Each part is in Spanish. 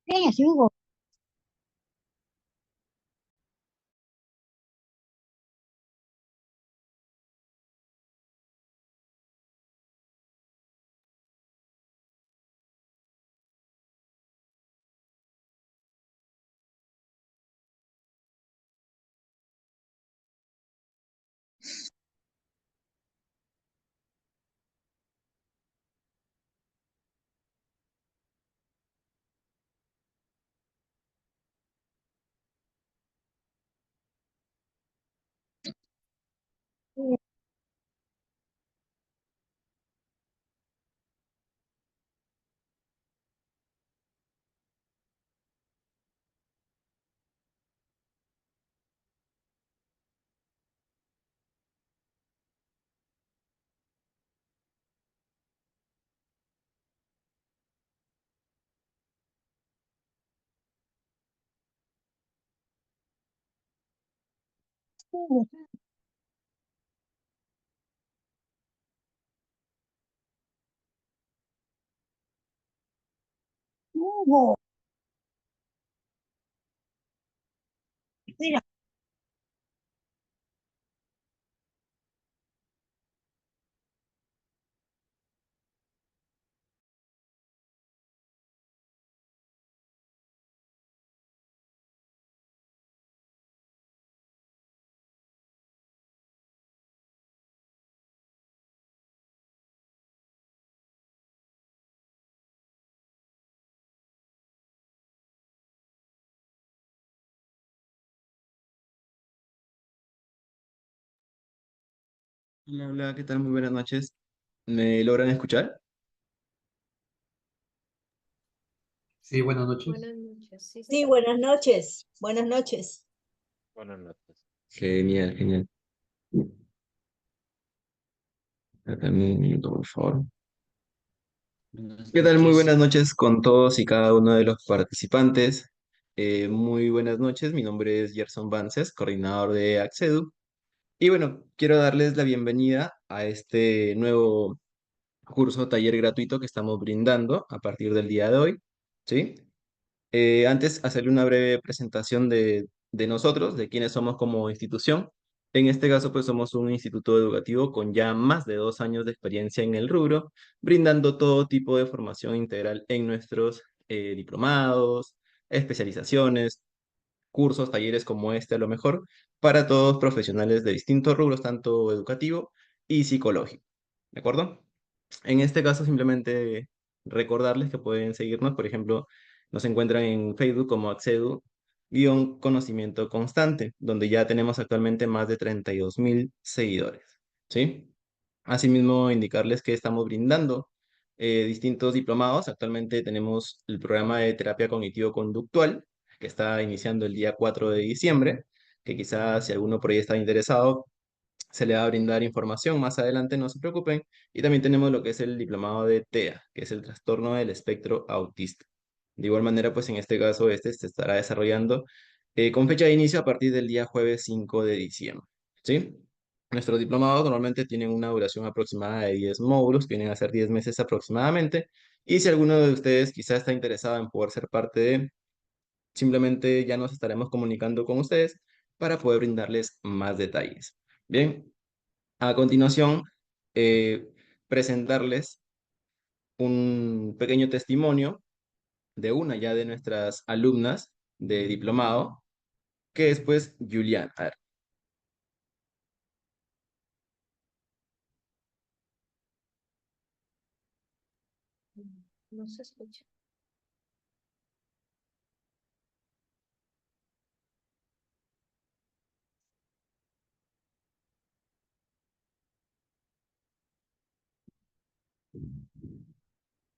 Kayaknya sih Hugo. Hugo, Hugo. Mira, Hola, hola, ¿qué tal? Muy buenas noches. ¿Me logran escuchar? Sí, buenas noches. Buenas noches. Sí, Sí, sí. buenas noches. Buenas noches. Buenas noches. Genial, genial. Dame un minuto, por favor. Buenas ¿Qué tal? Muy buenas noches. noches con todos y cada uno de los participantes. Muy buenas noches. Mi nombre es Gerson Vances, coordinador de Accedu. Y bueno, quiero darles la bienvenida a este nuevo curso taller gratuito que estamos brindando a partir del día de hoy. ¿Sí? Antes, hacerle una breve presentación de nosotros, de quiénes somos como institución. En este caso, pues somos un instituto educativo con ya más de 2 años de experiencia en el rubro, brindando todo tipo de formación integral en nuestros diplomados, especializaciones, cursos, talleres como este a lo mejor, para todos profesionales de distintos rubros, tanto educativo y psicológico. ¿De acuerdo? En este caso, simplemente recordarles que pueden seguirnos, por ejemplo, nos encuentran en Facebook como Accedu-Conocimiento Constante, donde ya tenemos actualmente más de 32.000 seguidores, ¿sí? Asimismo, indicarles que estamos brindando distintos diplomados. Actualmente tenemos el programa de terapia cognitivo-conductual, que está iniciando el día 4 de diciembre, que quizás si alguno por ahí está interesado, se le va a brindar información más adelante, no se preocupen. Y también tenemos lo que es el diplomado de TEA, que es el trastorno del espectro autista. De igual manera, pues en este caso, este se estará desarrollando con fecha de inicio a partir del día jueves 5 de diciembre. ¿Sí? Nuestros diplomados normalmente tienen una duración aproximada de 10 módulos, vienen a ser 10 meses aproximadamente. Y si alguno de ustedes quizá está interesado en poder ser parte de, simplemente ya nos estaremos comunicando con ustedes para poder brindarles más detalles. Bien, a continuación, eh, presentarles un pequeño testimonio de una ya de nuestras alumnas de diplomado. que después Julián. A ver, No se escucha.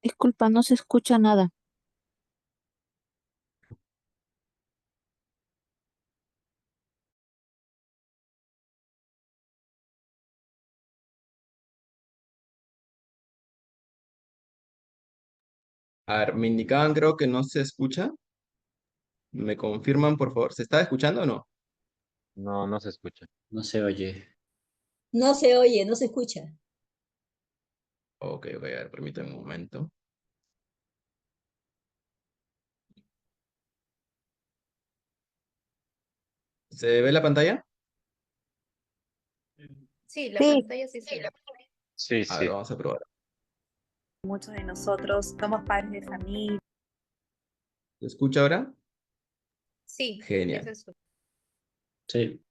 Disculpa, no se escucha nada. me indicaban, creo que no se escucha. ¿Me confirman, por favor? ¿Se está escuchando o no? No, no se escucha. No se oye. No se oye, no se escucha. Ok, a ver, permítanme un momento. ¿Se ve la pantalla? Sí, la Sí. pantalla sí se ve. A Sí, ver, sí. vamos a probar. Muchos de nosotros somos padres de familia. ¿Se escucha ahora? Sí, ya Genial. se escucha. Sí.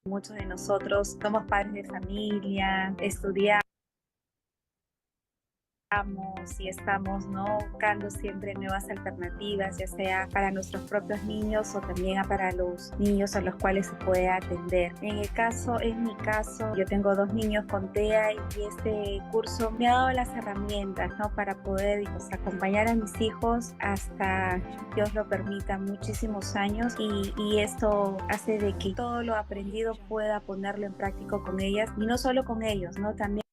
Muchos de nosotros somos padres de familia, estudiamos y estamos, ¿no?, buscando siempre nuevas alternativas, ya sea para nuestros propios niños o también para los niños a los cuales se puede atender. En mi caso, yo tengo 2 niños con TEA y este curso me ha dado las herramientas, ¿no?, para poder acompañar a mis hijos hasta, Dios lo permita, muchísimos años y esto hace de que todo lo aprendido pueda ponerlo en práctica con ellas y no solo con ellos, ¿no?, también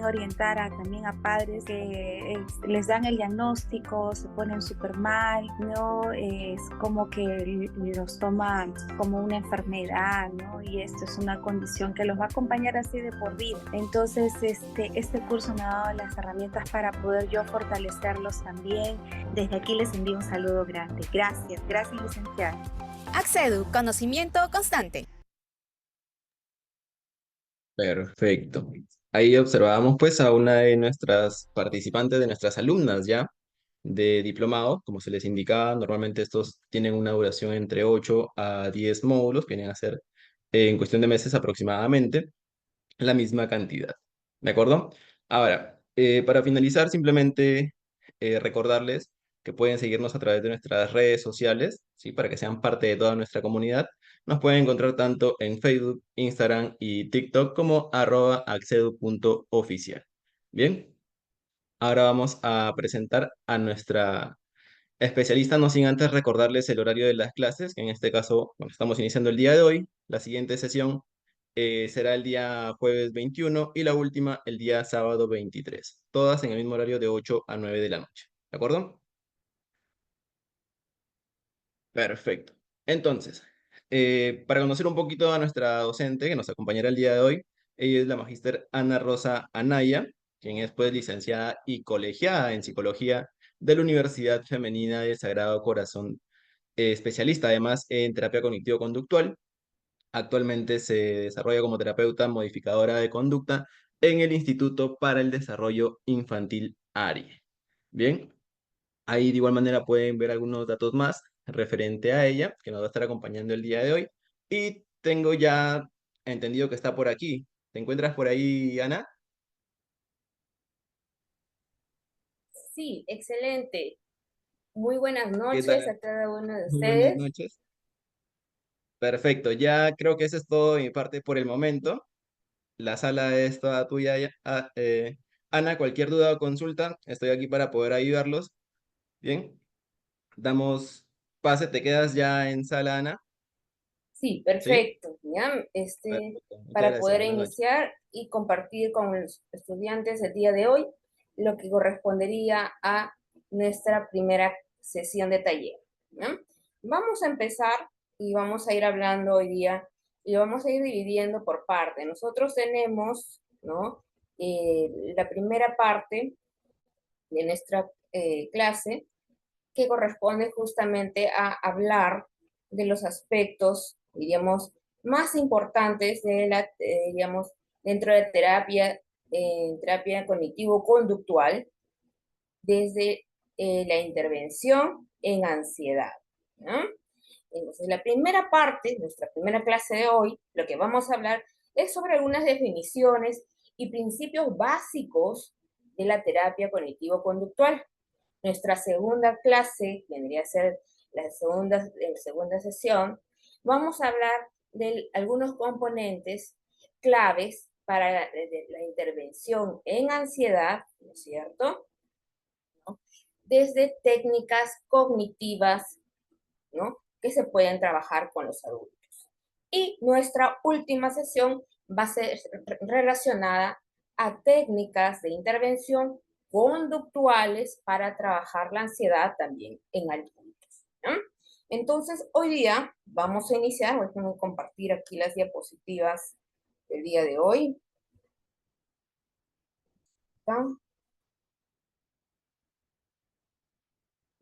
orientar también a padres que les dan el diagnóstico, se ponen súper mal, ¿no? Es como que los toman como una enfermedad, ¿no? Y esto es una condición que los va a acompañar así de por vida. Entonces, este curso me ha dado las herramientas para poder yo fortalecerlos también. Desde aquí les envío un saludo grande. Gracias, licenciada. Accedu, conocimiento constante. Perfecto. Ahí observábamos pues a una de nuestras participantes, de nuestras alumnas ya de diplomado, como se les indicaba, normalmente estos tienen una duración entre 8 a 10 módulos, que vienen a ser en cuestión de meses aproximadamente la misma cantidad. ¿De acuerdo? Ahora, para finalizar, simplemente recordarles que pueden seguirnos a través de nuestras redes sociales, ¿sí? Para que sean parte de toda nuestra comunidad. Nos pueden encontrar tanto en Facebook, Instagram y TikTok como @accedu.oficial. Bien, ahora vamos a presentar a nuestra especialista, no sin antes recordarles el horario de las clases, que en este caso, bueno, estamos iniciando el día de hoy. La siguiente sesión será el día jueves 21 y la última el día sábado 23. Todas en el mismo horario de 8 a 9 de la noche. ¿De acuerdo? Perfecto. Entonces, para conocer un poquito a nuestra docente que nos acompañará el día de hoy, ella es la magíster Ana Rosa Anaya, quien es pues licenciada y colegiada en psicología de la Universidad Femenina del Sagrado Corazón, especialista además en terapia cognitivo-conductual. Actualmente se desarrolla como terapeuta modificadora de conducta en el Instituto para el Desarrollo Infantil ARI. Bien, ahí de igual manera pueden ver algunos datos más referente a ella, que nos va a estar acompañando el día de hoy. Y tengo ya entendido que está por aquí. ¿Te encuentras por ahí, Ana? Sí, excelente. Muy buenas ¿Qué noches tal? a cada uno de Muy buenas ustedes. noches. Perfecto, ya creo que eso es todo de mi parte por el momento. La sala es toda tuya, Ana. Cualquier duda o consulta, estoy aquí para poder ayudarlos. Bien, damos pase, te quedas ya en sala, Ana. Sí, ¿Sí? perfecto. ¿Ya? Perfecto, muchas Para gracias, poder buenas noches. iniciar y compartir con los estudiantes el día de hoy lo que correspondería a nuestra primera sesión de taller. ¿Ya? Vamos a empezar y vamos a ir hablando hoy día y lo vamos a ir dividiendo por parte. Nosotros tenemos, ¿no?, la primera parte de nuestra clase que corresponde justamente a hablar de los aspectos, diríamos, más importantes de digamos, dentro de terapia, terapia cognitivo-conductual, desde la intervención en ansiedad, ¿no? Entonces, la primera parte, nuestra primera clase de hoy, lo que vamos a hablar es sobre algunas definiciones y principios básicos de la terapia cognitivo-conductual. Nuestra segunda clase, que vendría a ser la segunda sesión, vamos a hablar de algunos componentes claves para la intervención en ansiedad, ¿no es cierto? ¿No? Desde técnicas cognitivas, ¿no?, que se pueden trabajar con los adultos. Y nuestra última sesión va a ser relacionada a técnicas de intervención conductuales para trabajar la ansiedad también en adultos, ¿no? Entonces, hoy día vamos a iniciar, voy a compartir aquí las diapositivas del día de hoy. ¿Está?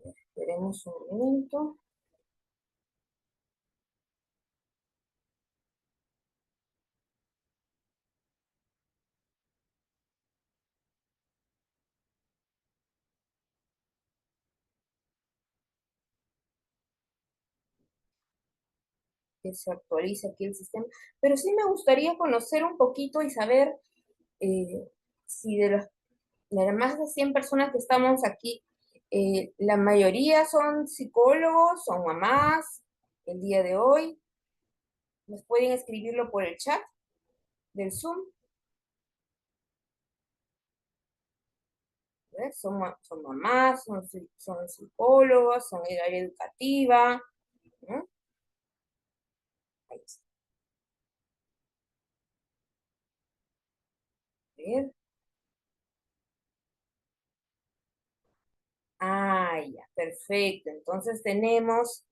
Esperemos un momento. Que se actualice aquí el sistema, pero sí me gustaría conocer un poquito y saber si de las más de 100 personas que estamos aquí, la mayoría son psicólogos, son mamás, el día de hoy. ¿Nos pueden escribirlo por el chat del Zoom? Son mamás, son psicólogos, son del área educativa, ¿no? Ahí está. A ver. Ah, ya, perfecto. Entonces tenemos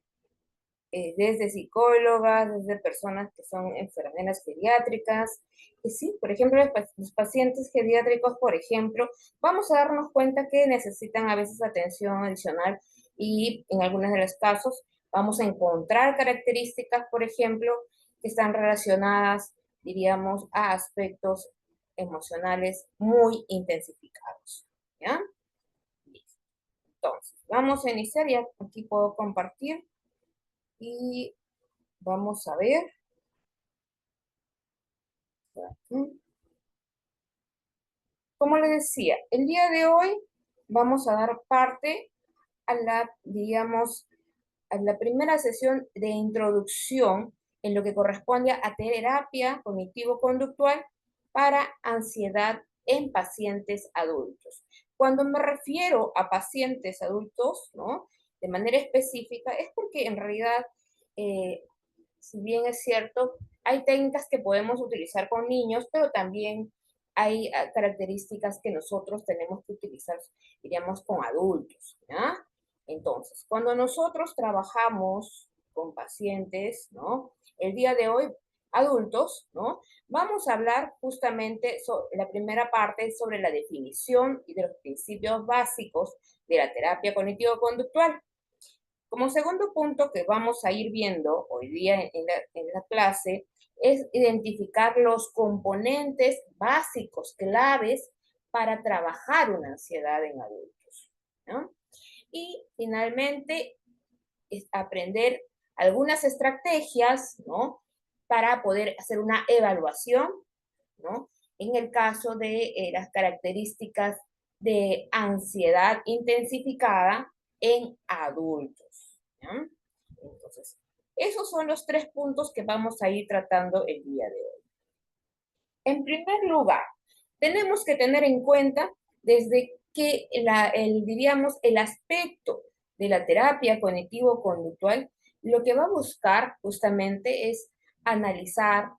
desde psicólogas, desde personas que son enfermeras pediátricas. Y sí, por ejemplo, los pacientes pediátricos, por ejemplo, vamos a darnos cuenta que necesitan a veces atención adicional y en algunos de los casos vamos a encontrar características, por ejemplo, que están relacionadas, diríamos, a aspectos emocionales muy intensificados, ¿ya? Listo. Entonces, vamos a iniciar, ya aquí puedo compartir. Y vamos a ver. Como les decía, el día de hoy vamos a dar parte a la, digamos, a la primera sesión de introducción en lo que corresponde a terapia cognitivo-conductual para ansiedad en pacientes adultos. Cuando me refiero a pacientes adultos, ¿no?, de manera específica, es porque en realidad, si bien es cierto, hay técnicas que podemos utilizar con niños, pero también hay características que nosotros tenemos que utilizar, diríamos, con adultos, ¿ya? Entonces, cuando nosotros trabajamos con pacientes, ¿no?, el día de hoy, adultos, ¿no?, vamos a hablar justamente sobre la primera parte sobre la definición y de los principios básicos de la terapia cognitivo-conductual. Como segundo punto que vamos a ir viendo hoy día en la clase es identificar los componentes básicos, claves para trabajar una ansiedad en adultos, ¿no? Y finalmente es aprender algunas estrategias, ¿no?, para poder hacer una evaluación, ¿no?, en el caso de las características de ansiedad intensificada en adultos, ¿no? Entonces, esos son los 3 puntos que vamos a ir tratando el día de hoy. En primer lugar, tenemos que tener en cuenta desde que diríamos, el aspecto de la terapia cognitivo-conductual, lo que va a buscar justamente es analizar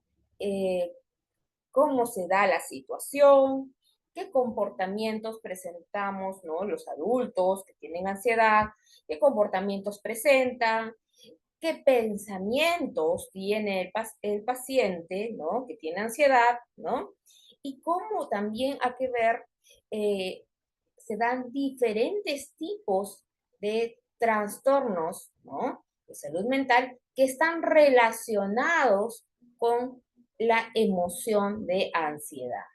cómo se da la situación, qué comportamientos presentamos, ¿no?, los adultos que tienen ansiedad, qué comportamientos presentan, qué pensamientos tiene el paciente, ¿no?, que tiene ansiedad, ¿no? Y cómo también hay que ver, se dan diferentes tipos de trastornos, ¿no?, de salud mental que están relacionados con la emoción de ansiedad.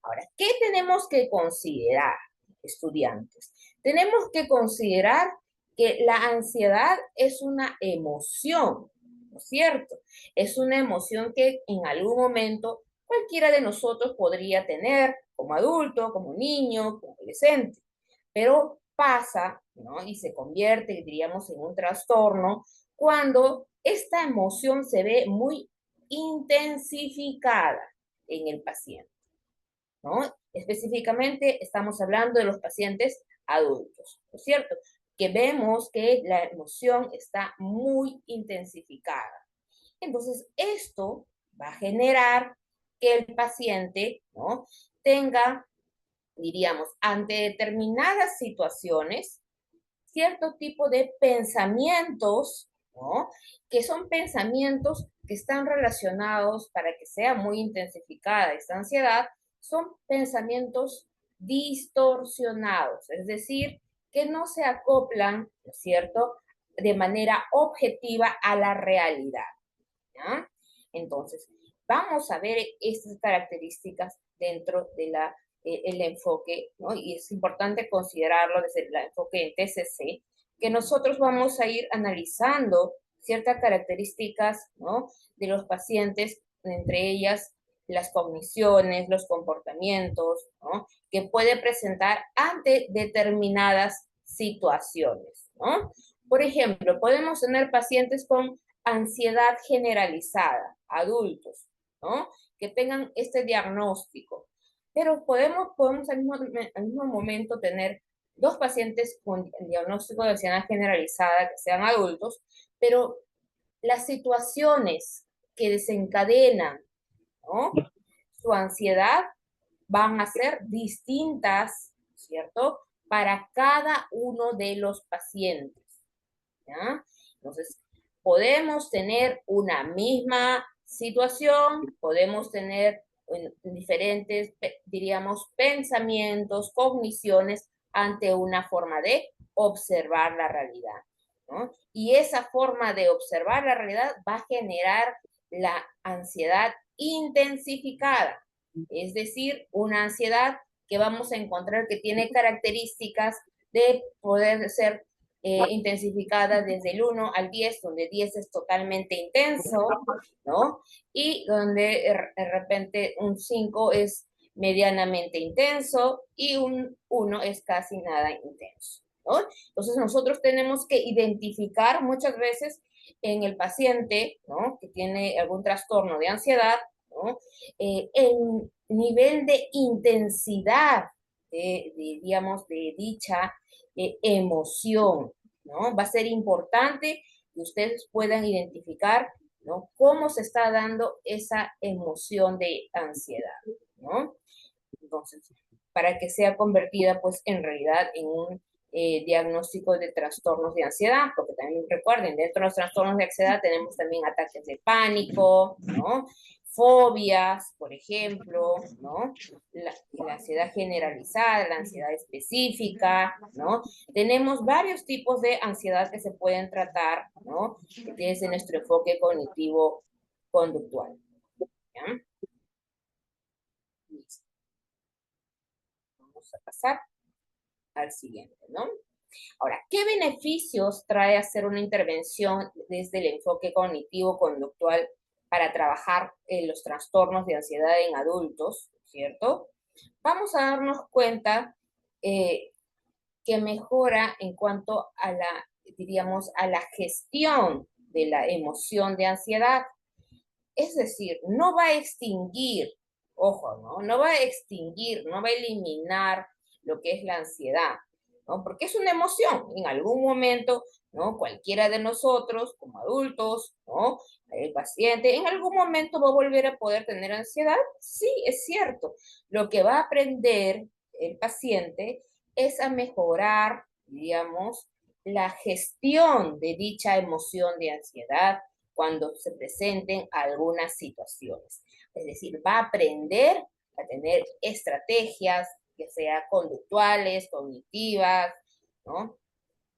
Ahora, ¿qué tenemos que considerar? estudiantes. Tenemos que considerar que la ansiedad es una emoción, ¿no es cierto? Es una emoción que en algún momento cualquiera de nosotros podría tener como adulto, como niño, como adolescente, pero pasa, ¿no? Y se convierte, diríamos, en un trastorno cuando esta emoción se ve muy intensificada en el paciente, ¿no? Específicamente estamos hablando de los pacientes adultos, ¿no es cierto? Que vemos que la emoción está muy intensificada. Entonces, esto va a generar que el paciente, ¿no?, tenga, diríamos, ante determinadas situaciones, cierto tipo de pensamientos, ¿no?, que son pensamientos que están relacionados, para que sea muy intensificada esta ansiedad, son pensamientos distorsionados, es decir, que no se acoplan, ¿no es cierto?, de manera objetiva a la realidad, ¿ya? Entonces, vamos a ver estas características dentro de el enfoque, ¿no? Y es importante considerarlo desde el enfoque en TCC, que nosotros vamos a ir analizando ciertas características, ¿no?, de los pacientes, entre ellas las cogniciones, los comportamientos, ¿no?, que puede presentar ante determinadas situaciones, ¿no? Por ejemplo, podemos tener pacientes con ansiedad generalizada, adultos, ¿no?, que tengan este diagnóstico. Pero podemos al mismo momento tener dos pacientes con el diagnóstico de ansiedad generalizada que sean adultos, pero las situaciones que desencadenan, ¿no?, su ansiedad van a ser distintas, ¿cierto?, para cada uno de los pacientes, ¿ya? Entonces, podemos tener una misma situación, podemos tener diferentes, diríamos, pensamientos, cogniciones ante una forma de observar la realidad, ¿no? Y esa forma de observar la realidad va a generar la ansiedad intensificada, es decir, una ansiedad que vamos a encontrar que tiene características de poder ser intensificada desde el 1 al 10, donde 10 es totalmente intenso, ¿no? Y donde de repente un 5 es medianamente intenso y un 1 es casi nada intenso, ¿no? Entonces nosotros tenemos que identificar muchas veces en el paciente, ¿no?, que tiene algún trastorno de ansiedad, ¿no?, el nivel de intensidad digamos, de dicha emoción, ¿no? Va a ser importante que ustedes puedan identificar, ¿no?, cómo se está dando esa emoción de ansiedad, ¿no? Entonces, para que sea convertida, pues, en realidad en un diagnóstico de trastornos de ansiedad, porque también recuerden, dentro de los trastornos de ansiedad tenemos también ataques de pánico, ¿no?, fobias, por ejemplo, ¿no?, la ansiedad generalizada, la ansiedad específica, ¿no? Tenemos varios tipos de ansiedad que se pueden tratar, ¿no?, desde nuestro enfoque cognitivo-conductual, ¿ya? Listo. Vamos a pasar al siguiente, ¿no? Ahora, ¿qué beneficios trae hacer una intervención desde el enfoque cognitivo-conductual para trabajar los trastornos de ansiedad en adultos, ¿cierto? Vamos a darnos cuenta que mejora en cuanto a diríamos, a la gestión de la emoción de ansiedad. Es decir, no va a extinguir, ojo, ¿no? No va a extinguir, no va a eliminar lo que es la ansiedad, ¿no? Porque es una emoción. En algún momento, ¿no?, cualquiera de nosotros, como adultos, ¿no?, el paciente, en algún momento va a volver a poder tener ansiedad. Sí, es cierto. Lo que va a aprender el paciente es a mejorar, digamos, la gestión de dicha emoción de ansiedad cuando se presenten algunas situaciones. Es decir, va a aprender a tener estrategias, que sean conductuales, cognitivas, ¿no?,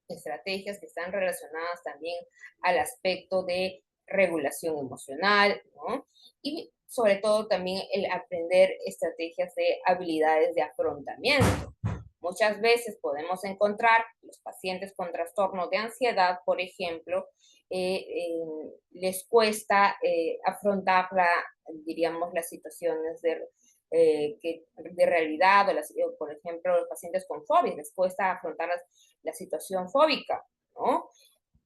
estrategias que están relacionadas también al aspecto de regulación emocional, ¿no?, y sobre todo también el aprender estrategias de habilidades de afrontamiento. Como muchas veces podemos encontrar los pacientes con trastornos de ansiedad, por ejemplo, les cuesta afrontar diríamos, las situaciones de realidad, o por ejemplo, los pacientes con fobias, les cuesta afrontar la situación fóbica, ¿no?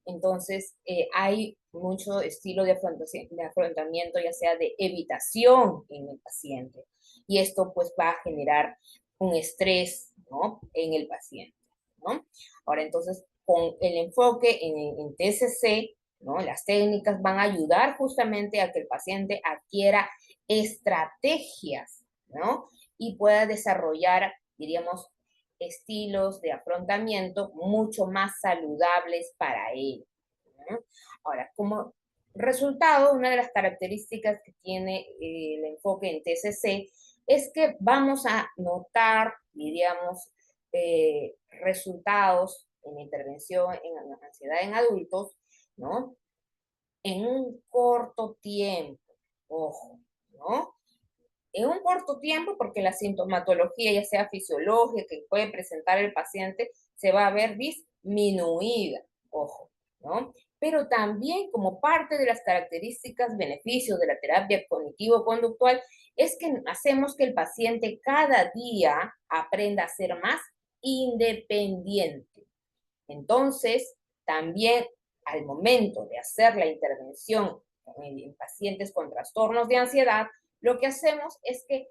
Entonces, hay mucho estilo de afrontamiento, ya sea de evitación en el paciente. Y esto pues va a generar un estrés, ¿no?, en el paciente, ¿no? Ahora, entonces, con el enfoque en TCC, ¿no?, las técnicas van a ayudar justamente a que el paciente adquiera estrategias, ¿no?, y pueda desarrollar, diríamos, estilos de afrontamiento mucho más saludables para él, ¿no? Ahora, como resultado, una de las características que tiene el enfoque en TCC es que vamos a notar, diríamos, resultados en intervención en ansiedad en adultos, ¿no?, en un corto tiempo, ojo, ¿no? En un corto tiempo, porque la sintomatología, ya sea fisiológica, que puede presentar el paciente, se va a ver disminuida, ojo, ¿no? Pero también como parte de las características, beneficios de la terapia cognitivo-conductual, es que hacemos que el paciente cada día aprenda a ser más independiente. Entonces, también al momento de hacer la intervención en pacientes con trastornos de ansiedad, lo que hacemos es que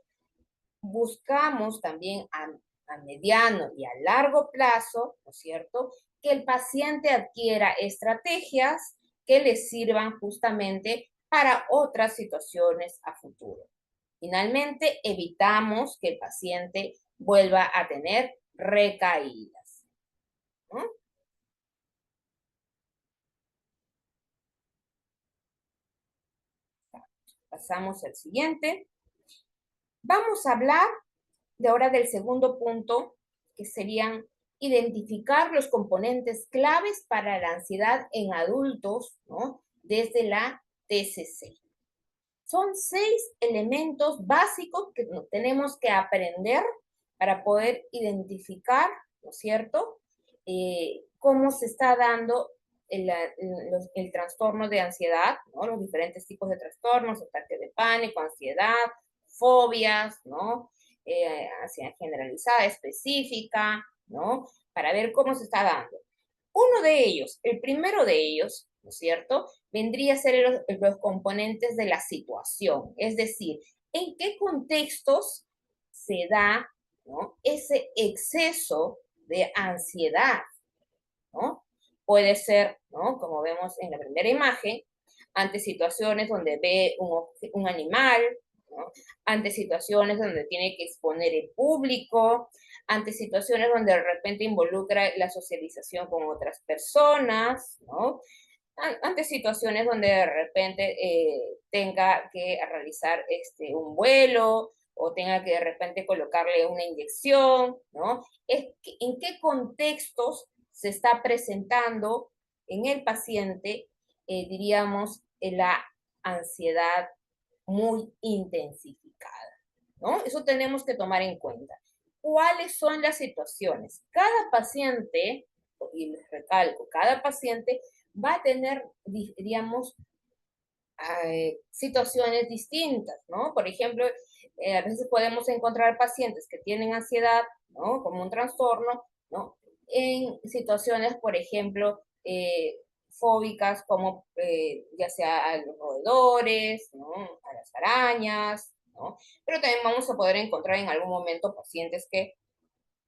buscamos también a mediano y a largo plazo, ¿no es cierto?, que el paciente adquiera estrategias que le sirvan justamente para otras situaciones a futuro. Finalmente, evitamos que el paciente vuelva a tener recaídas, ¿no? Pasamos al siguiente. Vamos a hablar de ahora del segundo punto, que serían identificar los componentes claves para la ansiedad en adultos, ¿no?, desde la TCC. Son 6 elementos básicos que tenemos que aprender para poder identificar, ¿no es cierto?, cómo se está dando el trastorno de ansiedad, ¿no?, los diferentes tipos de trastornos, ataque de pánico, ansiedad, fobias, ¿no?, ansiedad generalizada, específica, ¿no?, para ver cómo se está dando. Uno de ellos, el primero de ellos, ¿no es cierto?, vendría a ser los componentes de la situación, es decir, en qué contextos se da, ¿no?, ese exceso de ansiedad, ¿no? Puede ser, ¿no?, como vemos en la primera imagen, ante situaciones donde ve un animal, ¿no?, ante situaciones donde tiene que exponer en público, ante situaciones donde de repente involucra la socialización con otras personas, ¿no?, ante situaciones donde de repente tenga que realizar un vuelo o tenga que de repente colocarle una inyección, ¿no? ¿En qué contextos se está presentando en el paciente, diríamos, la ansiedad muy intensificada, ¿no? Eso tenemos que tomar en cuenta. ¿Cuáles son las situaciones? Cada paciente, y les recalco, cada paciente va a tener, diríamos, situaciones distintas, ¿no? Por ejemplo, a veces podemos encontrar pacientes que tienen ansiedad, ¿no?, como un trastorno, ¿no?, en situaciones, por ejemplo, fóbicas como ya sea a los roedores, ¿no?, a las arañas, ¿no? Pero también vamos a poder encontrar en algún momento pacientes que,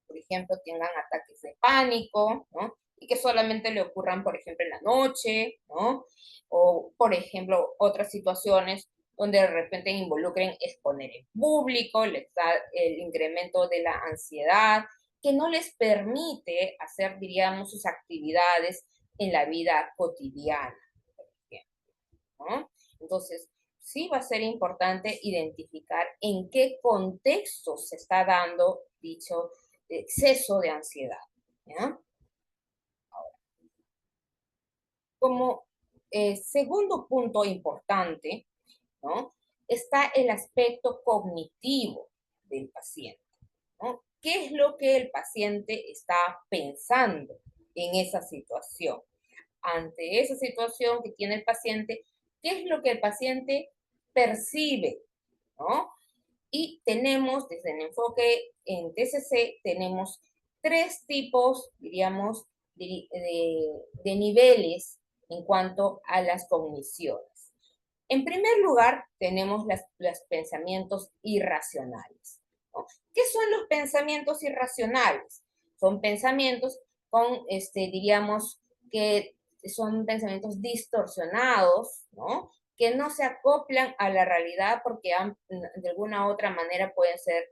por ejemplo, tengan ataques de pánico, ¿no?, y que solamente le ocurran, por ejemplo, en la noche, ¿no? O, por ejemplo, otras situaciones donde de repente involucren exponer en público, les da el incremento de la ansiedad, que no les permite hacer, diríamos, sus actividades en la vida cotidiana, por ejemplo, ¿no? Entonces, sí va a ser importante identificar en qué contexto se está dando dicho exceso de ansiedad, ¿ya? Como segundo punto importante, ¿no?, está el aspecto cognitivo del paciente, ¿no? qué es lo que el paciente está pensando en esa situación. Ante esa situación que tiene el paciente, ¿qué es lo que el paciente percibe? ¿No? Y tenemos, desde el enfoque en TCC, tenemos 3 tipos, diríamos, de niveles en cuanto a las cogniciones. En primer lugar, tenemos los pensamientos irracionales, ¿no? ¿Qué son los pensamientos irracionales? Son pensamientos con, diríamos, que son pensamientos distorsionados, ¿no? Que no se acoplan a la realidad porque de alguna u otra manera pueden ser,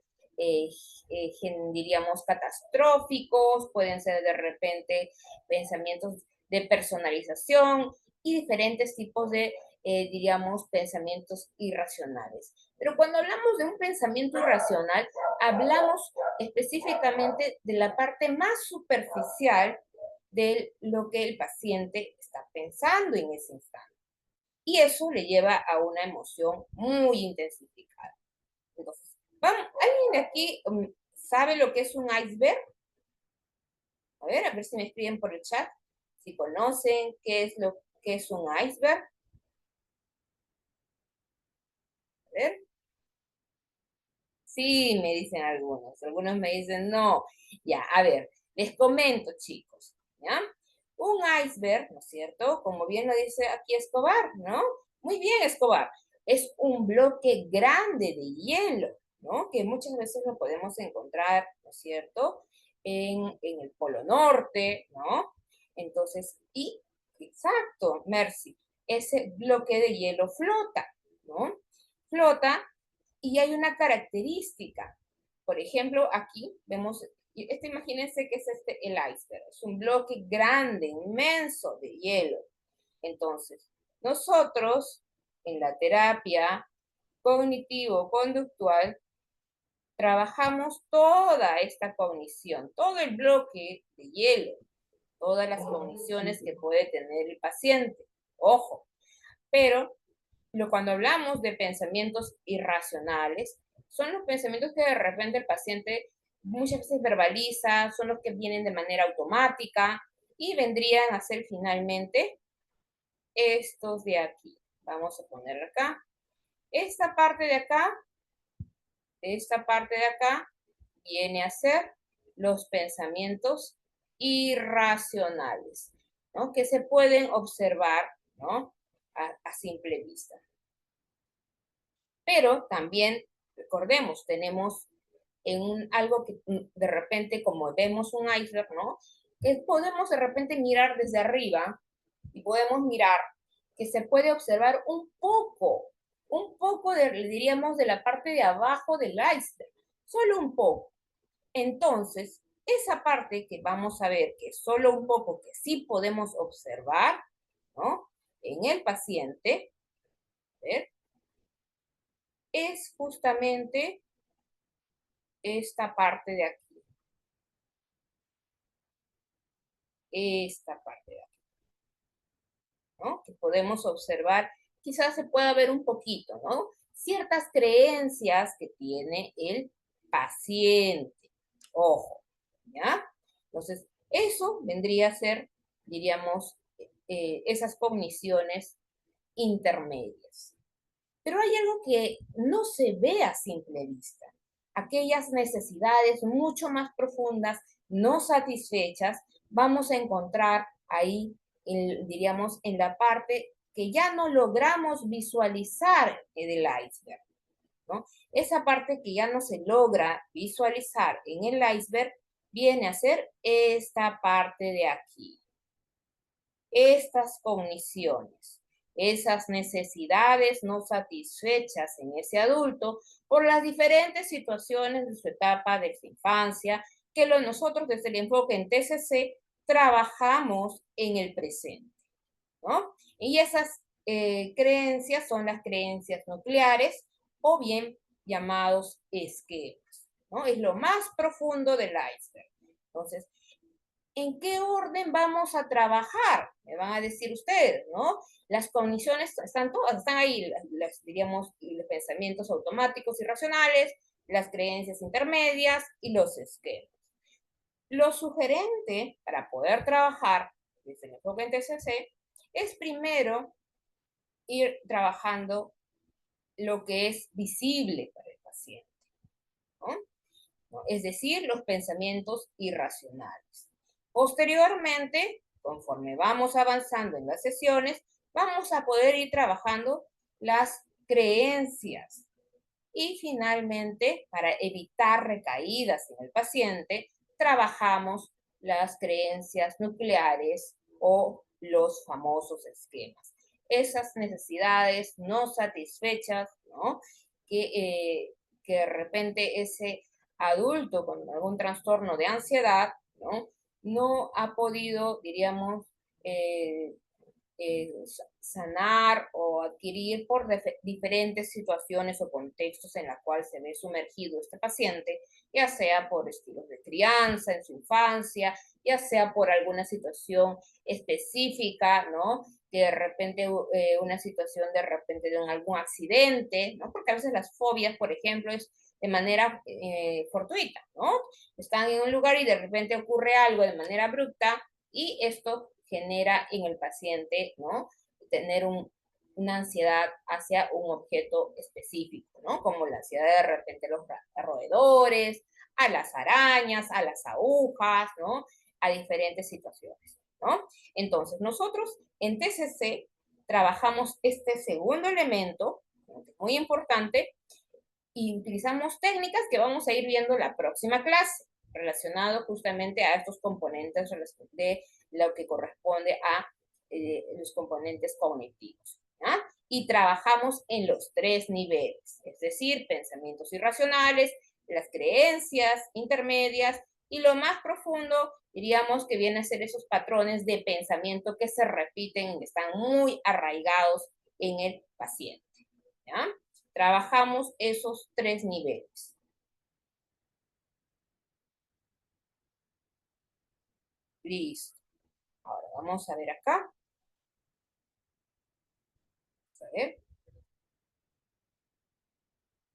diríamos, catastróficos, pueden ser de repente pensamientos de personalización y diferentes tipos de, diríamos, pensamientos irracionales. Pero cuando hablamos de un pensamiento irracional, hablamos específicamente de la parte más superficial de lo que el paciente está pensando en ese instante. Y eso le lleva a una emoción muy intensificada. Entonces, ¿alguien de aquí sabe lo que es un iceberg? A ver si me escriben por el chat. Si conocen qué es lo que es un iceberg. A ver. Sí, me dicen algunos. Algunos me dicen no. Ya, a ver, les comento, chicos. ¿Ya? Un iceberg, ¿no es cierto? Como bien lo dice aquí Escobar, ¿no? Muy bien, Escobar. Es un bloque grande de hielo, ¿no? Que muchas veces lo podemos encontrar, ¿no es cierto? En el Polo Norte, ¿no? Entonces, y, exacto, Mercy, ese bloque de hielo flota, ¿no? Flota y hay una característica. Por ejemplo, aquí vemos, imagínense que es el iceberg, es un bloque grande, inmenso de hielo. Entonces, nosotros en la terapia cognitivo-conductual trabajamos toda esta cognición, todo el bloque de hielo, todas las cogniciones que puede tener el paciente. Ojo, pero cuando hablamos de pensamientos irracionales, son los pensamientos que de repente el paciente muchas veces verbaliza, son los que vienen de manera automática y vendrían a ser finalmente estos de aquí. Vamos a poner acá. Esta parte de acá viene a ser los pensamientos irracionales, ¿no? Que se pueden observar, ¿no? A simple vista. Pero también, recordemos, tenemos algo que de repente, como vemos un iceberg, ¿no? Que podemos de repente mirar desde arriba y podemos mirar que se puede observar un poco diríamos, de la parte de abajo del iceberg, solo un poco. Entonces, esa parte que vamos a ver, que solo un poco, que sí podemos observar, ¿no? En el paciente, a ver, es justamente esta parte de aquí. Esta parte de aquí, ¿no? Que podemos observar, quizás se pueda ver un poquito, ¿no? Ciertas creencias que tiene el paciente. Ojo, ¿ya? Entonces, eso vendría a ser, diríamos, esas cogniciones intermedias. Pero hay algo que no se ve a simple vista. Aquellas necesidades mucho más profundas, no satisfechas, vamos a encontrar ahí, diríamos, en la parte que ya no logramos visualizar del iceberg, ¿no? Esa parte que ya no se logra visualizar en el iceberg viene a ser esta parte de aquí. Estas cogniciones, esas necesidades no satisfechas en ese adulto por las diferentes situaciones de su etapa de su infancia, que nosotros desde el enfoque en TCC trabajamos en el presente, ¿no? Y esas creencias son las creencias nucleares o bien llamados esquemas, ¿no? Es lo más profundo del iceberg. Entonces, ¿en qué orden vamos a trabajar? Me van a decir ustedes, ¿no? Las cogniciones están todas, están ahí, diríamos, los pensamientos automáticos y racionales, las creencias intermedias y los esquemas. Lo sugerente para poder trabajar desde el enfoque en TCC es primero ir trabajando lo que es visible para el paciente, ¿no? Es decir, los pensamientos irracionales. Posteriormente, conforme vamos avanzando en las sesiones, vamos a poder ir trabajando las creencias. Y finalmente, para evitar recaídas en el paciente, trabajamos las creencias nucleares o los famosos esquemas. Esas necesidades no satisfechas, ¿no? Que de repente ese adulto con algún trastorno de ansiedad, ¿no? No ha podido, diríamos, sanar o adquirir por diferentes situaciones o contextos en la cual se ve sumergido este paciente, ya sea por estilos de crianza en su infancia, ya sea por alguna situación específica, ¿no? Que de repente una situación de repente de algún accidente, ¿no? Porque a veces las fobias, por ejemplo, es de manera fortuita, ¿no? Están en un lugar y de repente ocurre algo de manera abrupta y esto genera en el paciente, ¿no? Tener una ansiedad hacia un objeto específico, ¿no? Como la ansiedad de repente a los roedores, a las arañas, a las agujas, ¿no? A diferentes situaciones, ¿no? Entonces, nosotros en TCC trabajamos este segundo elemento, muy importante, y utilizamos técnicas que vamos a ir viendo la próxima clase, relacionado justamente a estos componentes de lo que corresponde a los componentes cognitivos, ¿ya? Y trabajamos en los 3 niveles, es decir, pensamientos irracionales, las creencias intermedias y lo más profundo, diríamos que vienen a ser esos patrones de pensamiento que se repiten y están muy arraigados en el paciente, ¿ya? Trabajamos esos 3 niveles. Listo. Ahora vamos a ver acá. Vamos a ver.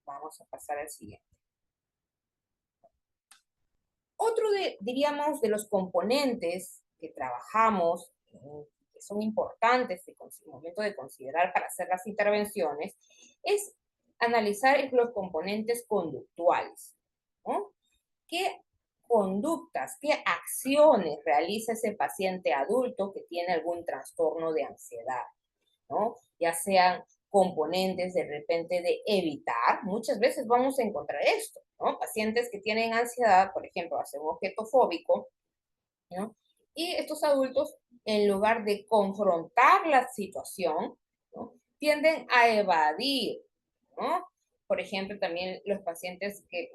Vamos a pasar al siguiente. Otro diríamos, de los componentes que trabajamos, que son importantes en el momento de considerar para hacer las intervenciones, es analizar los componentes conductuales, ¿no? ¿Qué conductas, qué acciones realiza ese paciente adulto que tiene algún trastorno de ansiedad, ¿no? Ya sean componentes de repente de evitar, muchas veces vamos a encontrar esto, ¿no? Pacientes que tienen ansiedad, por ejemplo, hacia un objeto fóbico, ¿no? Y estos adultos, en lugar de confrontar la situación, ¿no? Tienden a evadir, ¿no? Por ejemplo, también los pacientes que,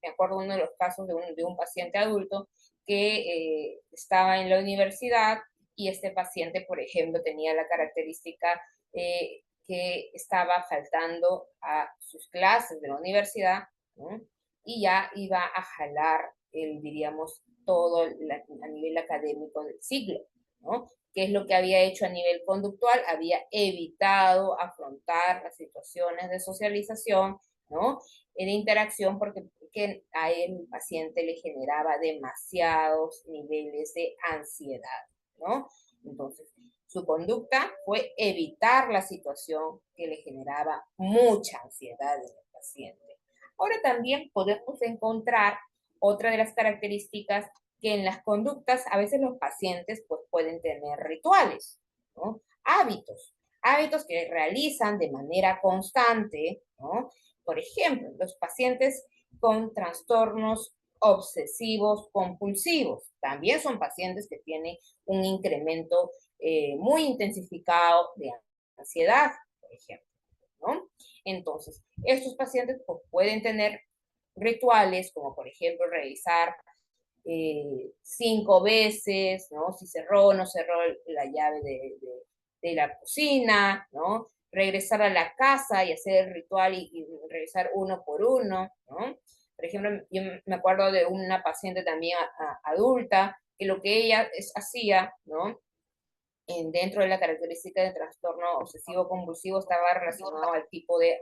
me acuerdo uno de los casos de un paciente adulto que estaba en la universidad y este paciente, por ejemplo, tenía la característica que estaba faltando a sus clases de la universidad, ¿no? Y ya iba a jalar, diríamos, todo a nivel académico del ciclo, ¿no? ¿Qué es lo que había hecho a nivel conductual? Había evitado afrontar las situaciones de socialización, ¿no? De interacción, porque a el paciente le generaba demasiados niveles de ansiedad, ¿no? Entonces, su conducta fue evitar la situación que le generaba mucha ansiedad en el paciente. Ahora también podemos encontrar otra de las características que en las conductas a veces los pacientes pues, pueden tener rituales, ¿no? Hábitos que realizan de manera constante, ¿no? Por ejemplo, los pacientes con trastornos obsesivos compulsivos también son pacientes que tienen un incremento muy intensificado de ansiedad, por ejemplo, ¿no? Entonces, estos pacientes pues, pueden tener rituales como, por ejemplo, revisar 5 veces, ¿no? Si cerró o no cerró la llave de la cocina, ¿no? Regresar a la casa y hacer el ritual y revisar uno por uno, ¿no? Por ejemplo, yo me acuerdo de una paciente también adulta, que lo que ella hacía, ¿no? dentro de la característica de trastorno obsesivo compulsivo estaba relacionado al tipo de,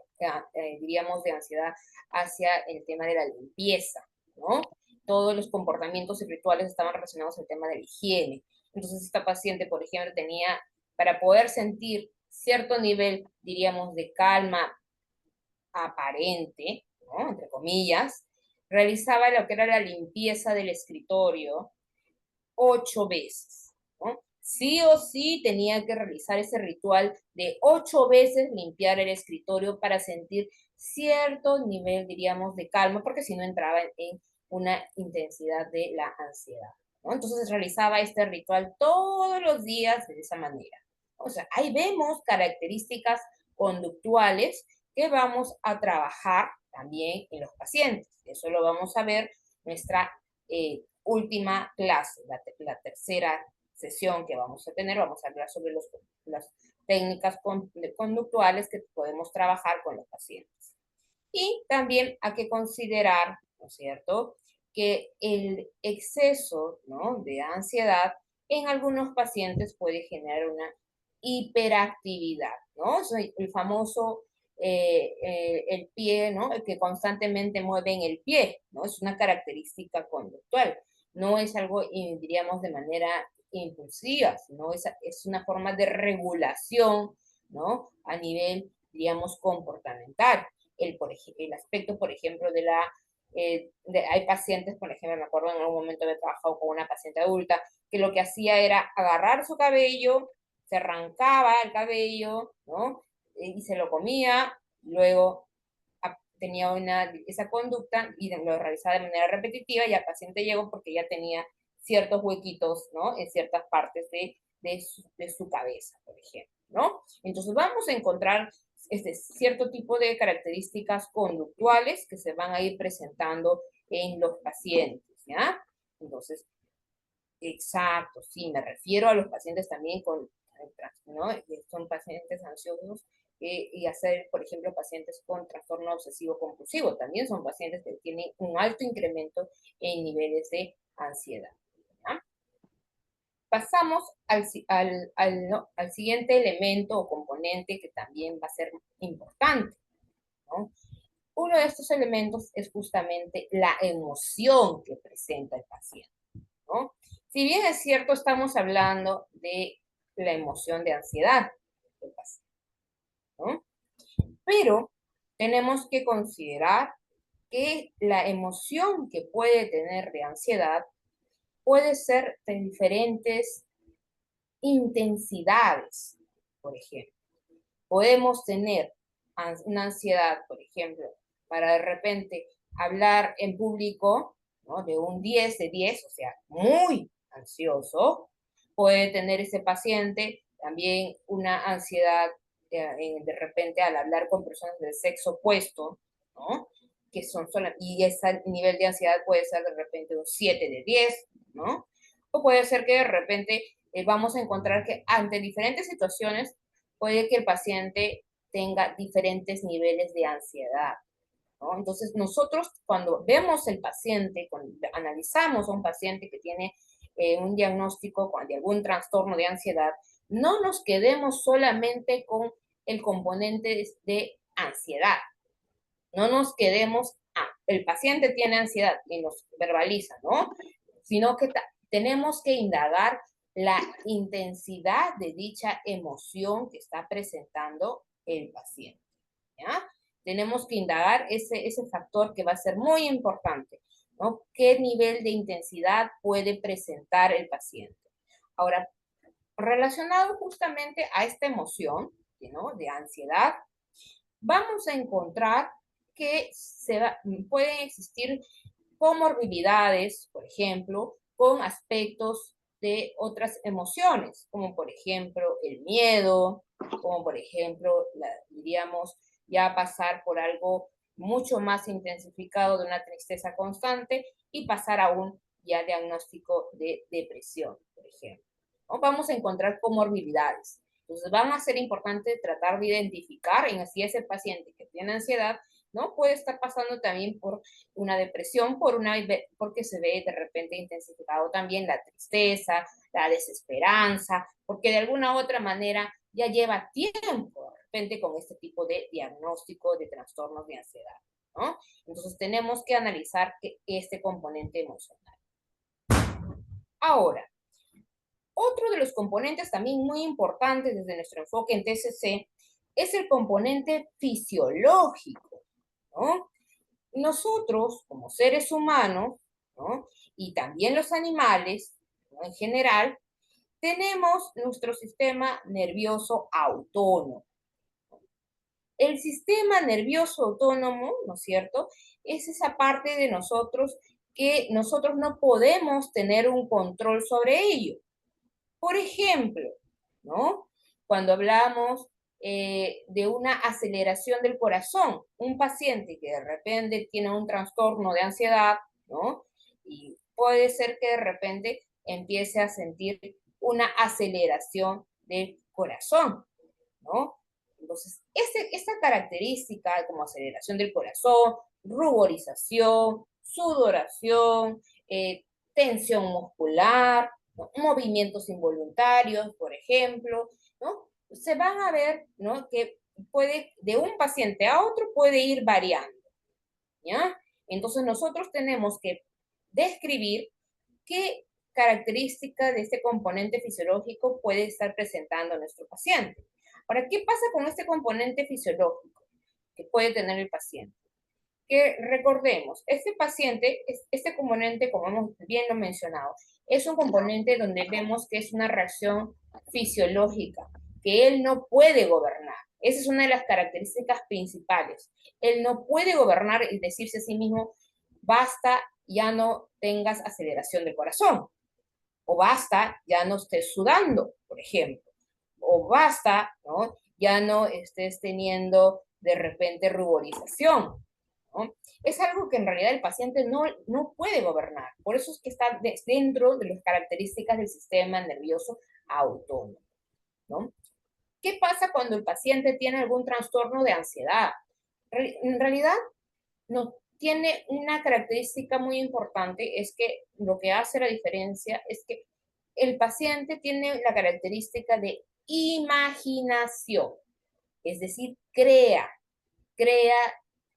diríamos, de ansiedad hacia el tema de la limpieza, ¿no? Todos los comportamientos y rituales estaban relacionados al tema de la higiene. Entonces, esta paciente, por ejemplo, tenía, para poder sentir cierto nivel, diríamos, de calma aparente, ¿no? Entre comillas, realizaba lo que era la limpieza del escritorio 8 veces, ¿no? Sí o sí tenía que realizar ese ritual de 8 veces limpiar el escritorio para sentir cierto nivel, diríamos, de calma, porque si no entraba en una intensidad de la ansiedad, ¿no? Entonces realizaba este ritual todos los días de esa manera. O sea, ahí vemos características conductuales que vamos a trabajar también en los pacientes. Eso lo vamos a ver en nuestra última clase, la tercera sesión que vamos a tener. Vamos a hablar sobre las técnicas conductuales que podemos trabajar con los pacientes. Y también hay que considerar, ¿no es cierto?, que el exceso, ¿no?, de ansiedad en algunos pacientes puede generar una hiperactividad, ¿no? El famoso el pie, ¿no?, el que constantemente mueven el pie, ¿no? Es una característica conductual. No es algo, diríamos, de manera impulsiva, sino es una forma de regulación, ¿no?, a nivel, diríamos, comportamental. El aspecto, por ejemplo, hay pacientes, por ejemplo, me acuerdo en algún momento haber trabajado con una paciente adulta, que lo que hacía era agarrar su cabello, se arrancaba el cabello, ¿no?, y se lo comía, luego tenía esa conducta y lo realizaba de manera repetitiva, y al paciente llegó porque ya tenía ciertos huequitos, ¿no?, en ciertas partes de su cabeza, por ejemplo, ¿no? Entonces vamos a encontrar cierto tipo de características conductuales que se van a ir presentando en los pacientes, ¿ya? Entonces, exacto, sí, me refiero a los pacientes también ¿no?, son pacientes ansiosos, y hacer, por ejemplo, pacientes con trastorno obsesivo compulsivo. También son pacientes que tienen un alto incremento en niveles de ansiedad, ¿ya? Pasamos al siguiente elemento o componente que también va a ser importante, ¿no? Uno de estos elementos es justamente la emoción que presenta el paciente, ¿no? Si bien es cierto, estamos hablando de la emoción de ansiedad del paciente, ¿no? Pero tenemos que considerar que la emoción que puede tener de ansiedad puede ser de diferentes intensidades, por ejemplo. Podemos tener una ansiedad, por ejemplo, para de repente hablar en público, ¿no?, de un 10 de 10, o sea, muy ansioso. Puede tener ese paciente también una ansiedad de repente al hablar con personas del sexo opuesto, ¿no?, que y ese nivel de ansiedad puede ser de repente un 7 de 10, ¿no? O puede ser que de repente vamos a encontrar que ante diferentes situaciones puede que el paciente tenga diferentes niveles de ansiedad, ¿no? Entonces, nosotros cuando vemos el paciente, cuando analizamos a un paciente que tiene un diagnóstico de algún trastorno de ansiedad, no nos quedemos solamente con el componente de ansiedad. No nos quedemos, el paciente tiene ansiedad y nos verbaliza, ¿no? Sino que tenemos que indagar la intensidad de dicha emoción que está presentando el paciente, ¿ya? Tenemos que indagar ese factor que va a ser muy importante, ¿no? ¿Qué nivel de intensidad puede presentar el paciente? Ahora, relacionado justamente a esta emoción, ¿no?, de ansiedad, vamos a encontrar que pueden existir comorbilidades, por ejemplo, con aspectos de otras emociones, como por ejemplo el miedo, como por ejemplo, diríamos, ya pasar por algo mucho más intensificado de una tristeza constante y pasar a un ya diagnóstico de depresión, por ejemplo, ¿no? Vamos a encontrar comorbilidades. Entonces van a ser importantes tratar de identificar en así ese paciente que tiene ansiedad ¿no? Puede estar pasando también por una depresión, porque se ve de repente intensificado también la tristeza, la desesperanza, porque de alguna u otra manera ya lleva tiempo de repente con este tipo de diagnóstico de trastornos de ansiedad, ¿no? Entonces tenemos que analizar este componente emocional. Ahora, otro de los componentes también muy importantes desde nuestro enfoque en TCC es el componente fisiológico, ¿no? Nosotros, como seres humanos, ¿no? Y también los animales, ¿no? En general, tenemos nuestro sistema nervioso autónomo. El sistema nervioso autónomo, ¿no es cierto?, es esa parte de nosotros que nosotros no podemos tener un control sobre ello. Por ejemplo, ¿no? Cuando hablamos de una aceleración del corazón, un paciente que de repente tiene un trastorno de ansiedad, ¿no? Y puede ser que de repente empiece a sentir una aceleración del corazón, ¿no? Entonces, esta característica como aceleración del corazón, ruborización, sudoración, tensión muscular, ¿no? Movimientos involuntarios, por ejemplo, ¿no? Se van a ver, ¿no? Que puede, de un paciente a otro puede ir variando, ¿ya? Entonces nosotros tenemos que describir qué característica de este componente fisiológico puede estar presentando nuestro paciente. Ahora, ¿qué pasa con este componente fisiológico que puede tener el paciente? Que recordemos, este paciente, este componente, como hemos bien lo mencionado, es un componente donde vemos que es una reacción fisiológica, que él no puede gobernar. Esa es una de las características principales. Él no puede gobernar y decirse a sí mismo, basta, ya no tengas aceleración del corazón, o basta, ya no estés sudando, por ejemplo, o basta, ¿no? Ya no estés teniendo de repente ruborización, ¿no? Es algo que en realidad el paciente no puede gobernar. Por eso es que está dentro de las características del sistema nervioso autónomo, ¿no? ¿Qué pasa cuando el paciente tiene algún trastorno de ansiedad? En realidad, no tiene una característica muy importante, es que lo que hace la diferencia es que el paciente tiene la característica de imaginación, es decir, crea,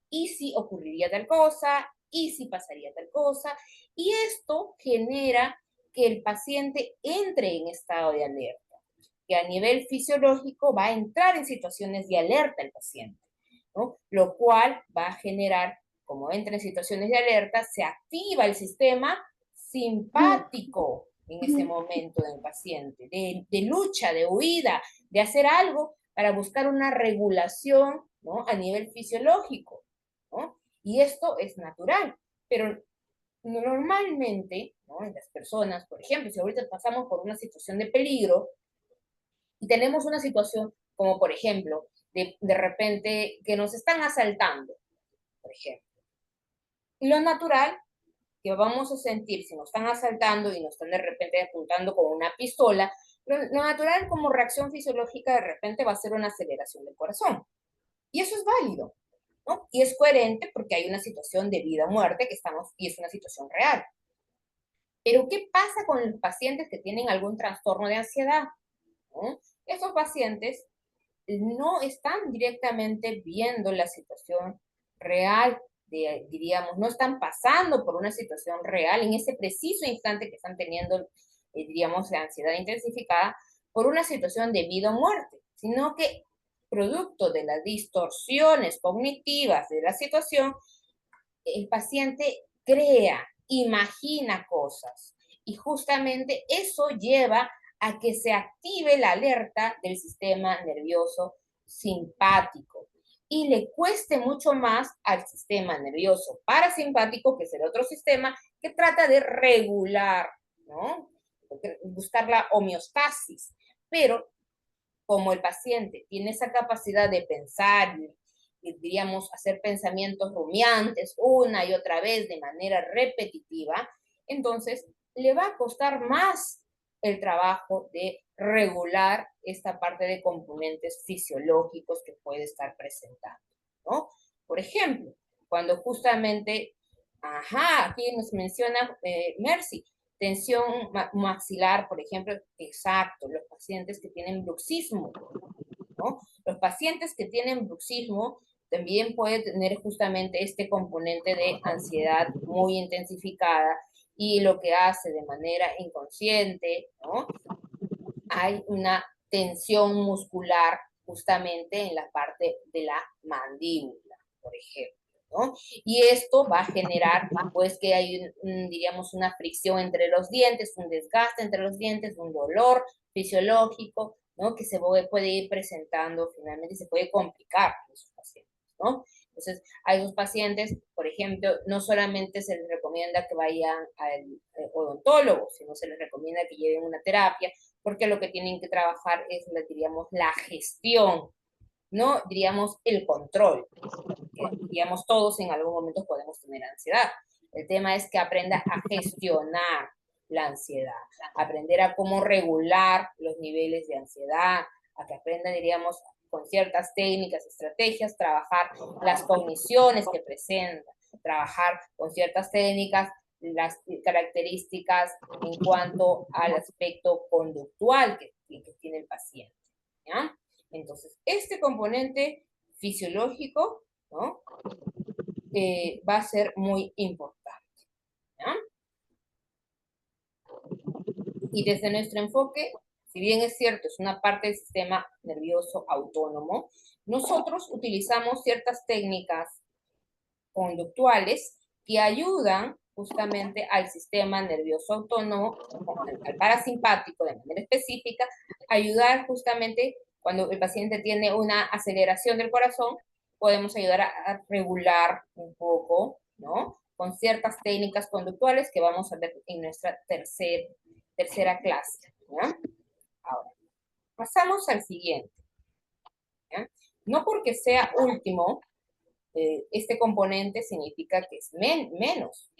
y si ocurriría tal cosa, y si pasaría tal cosa, y esto genera que el paciente entre en estado de alerta, que a nivel fisiológico va a entrar en situaciones de alerta el paciente, ¿no? Lo cual va a generar, como entra en situaciones de alerta, se activa el sistema simpático en ese momento del paciente, de lucha, de huida, de hacer algo para buscar una regulación, ¿no? A nivel fisiológico, ¿no? Y esto es natural, pero normalmente, ¿no? En las personas, por ejemplo, si ahorita pasamos por una situación de peligro y tenemos una situación como, por ejemplo, de repente que nos están asaltando, por ejemplo. Y lo natural que vamos a sentir si nos están asaltando y nos están de repente apuntando con una pistola, lo natural como reacción fisiológica de repente va a ser una aceleración del corazón. Y eso es válido, ¿no? Y es coherente porque hay una situación de vida o muerte y es una situación real. Pero, ¿qué pasa con los pacientes que tienen algún trastorno de ansiedad? ¿No? Estos pacientes no están directamente viendo la situación real, diríamos, no están pasando por una situación real en ese preciso instante que están teniendo, diríamos, la ansiedad intensificada por una situación de vida o muerte, sino que producto de las distorsiones cognitivas de la situación, el paciente crea, imagina cosas y justamente eso lleva a que se active la alerta del sistema nervioso simpático y le cueste mucho más al sistema nervioso parasimpático, que es el otro sistema que trata de regular, ¿no? Buscar la homeostasis. Pero como el paciente tiene esa capacidad de pensar y diríamos, hacer pensamientos rumiantes una y otra vez de manera repetitiva, entonces le va a costar más el trabajo de regular esta parte de componentes fisiológicos que puede estar presentando, ¿no? Por ejemplo, cuando justamente, aquí nos menciona Mercy, tensión maxilar, por ejemplo, exacto, los pacientes que tienen bruxismo, ¿no? Los pacientes que tienen bruxismo también pueden tener justamente este componente de ansiedad muy intensificada y lo que hace de manera inconsciente, ¿no? Hay una tensión muscular justamente en la parte de la mandíbula, por ejemplo, ¿no? Y esto va a generar, pues, que hay, diríamos, una fricción entre los dientes, un desgaste entre los dientes, un dolor fisiológico, ¿no? Que se puede ir presentando finalmente y se puede complicar en esos pacientes, ¿no? Entonces, a esos pacientes, por ejemplo, no solamente se les recomienda que vayan al odontólogo, sino se les recomienda que lleven una terapia, porque lo que tienen que trabajar es, diríamos, la gestión, no diríamos el control. Que, diríamos, todos en algún momento podemos tener ansiedad. El tema es que aprenda a gestionar la ansiedad, aprender a cómo regular los niveles de ansiedad, a que aprenda, diríamos, con ciertas técnicas, estrategias, trabajar las cogniciones que presenta, trabajar con ciertas técnicas las características en cuanto al aspecto conductual que tiene el paciente, ¿ya? Entonces, este componente fisiológico, ¿no? Va a ser muy importante, ¿ya? Y desde nuestro enfoque, si bien es cierto, es una parte del sistema nervioso autónomo, nosotros utilizamos ciertas técnicas conductuales que ayudan justamente al sistema nervioso autónomo, al parasimpático de manera específica, ayudar justamente cuando el paciente tiene una aceleración del corazón, podemos ayudar a regular un poco, ¿no? Con ciertas técnicas conductuales que vamos a ver en nuestra tercera clase, ¿ya? Ahora, pasamos al siguiente, ¿ya? No porque sea último, este componente significa que es menos.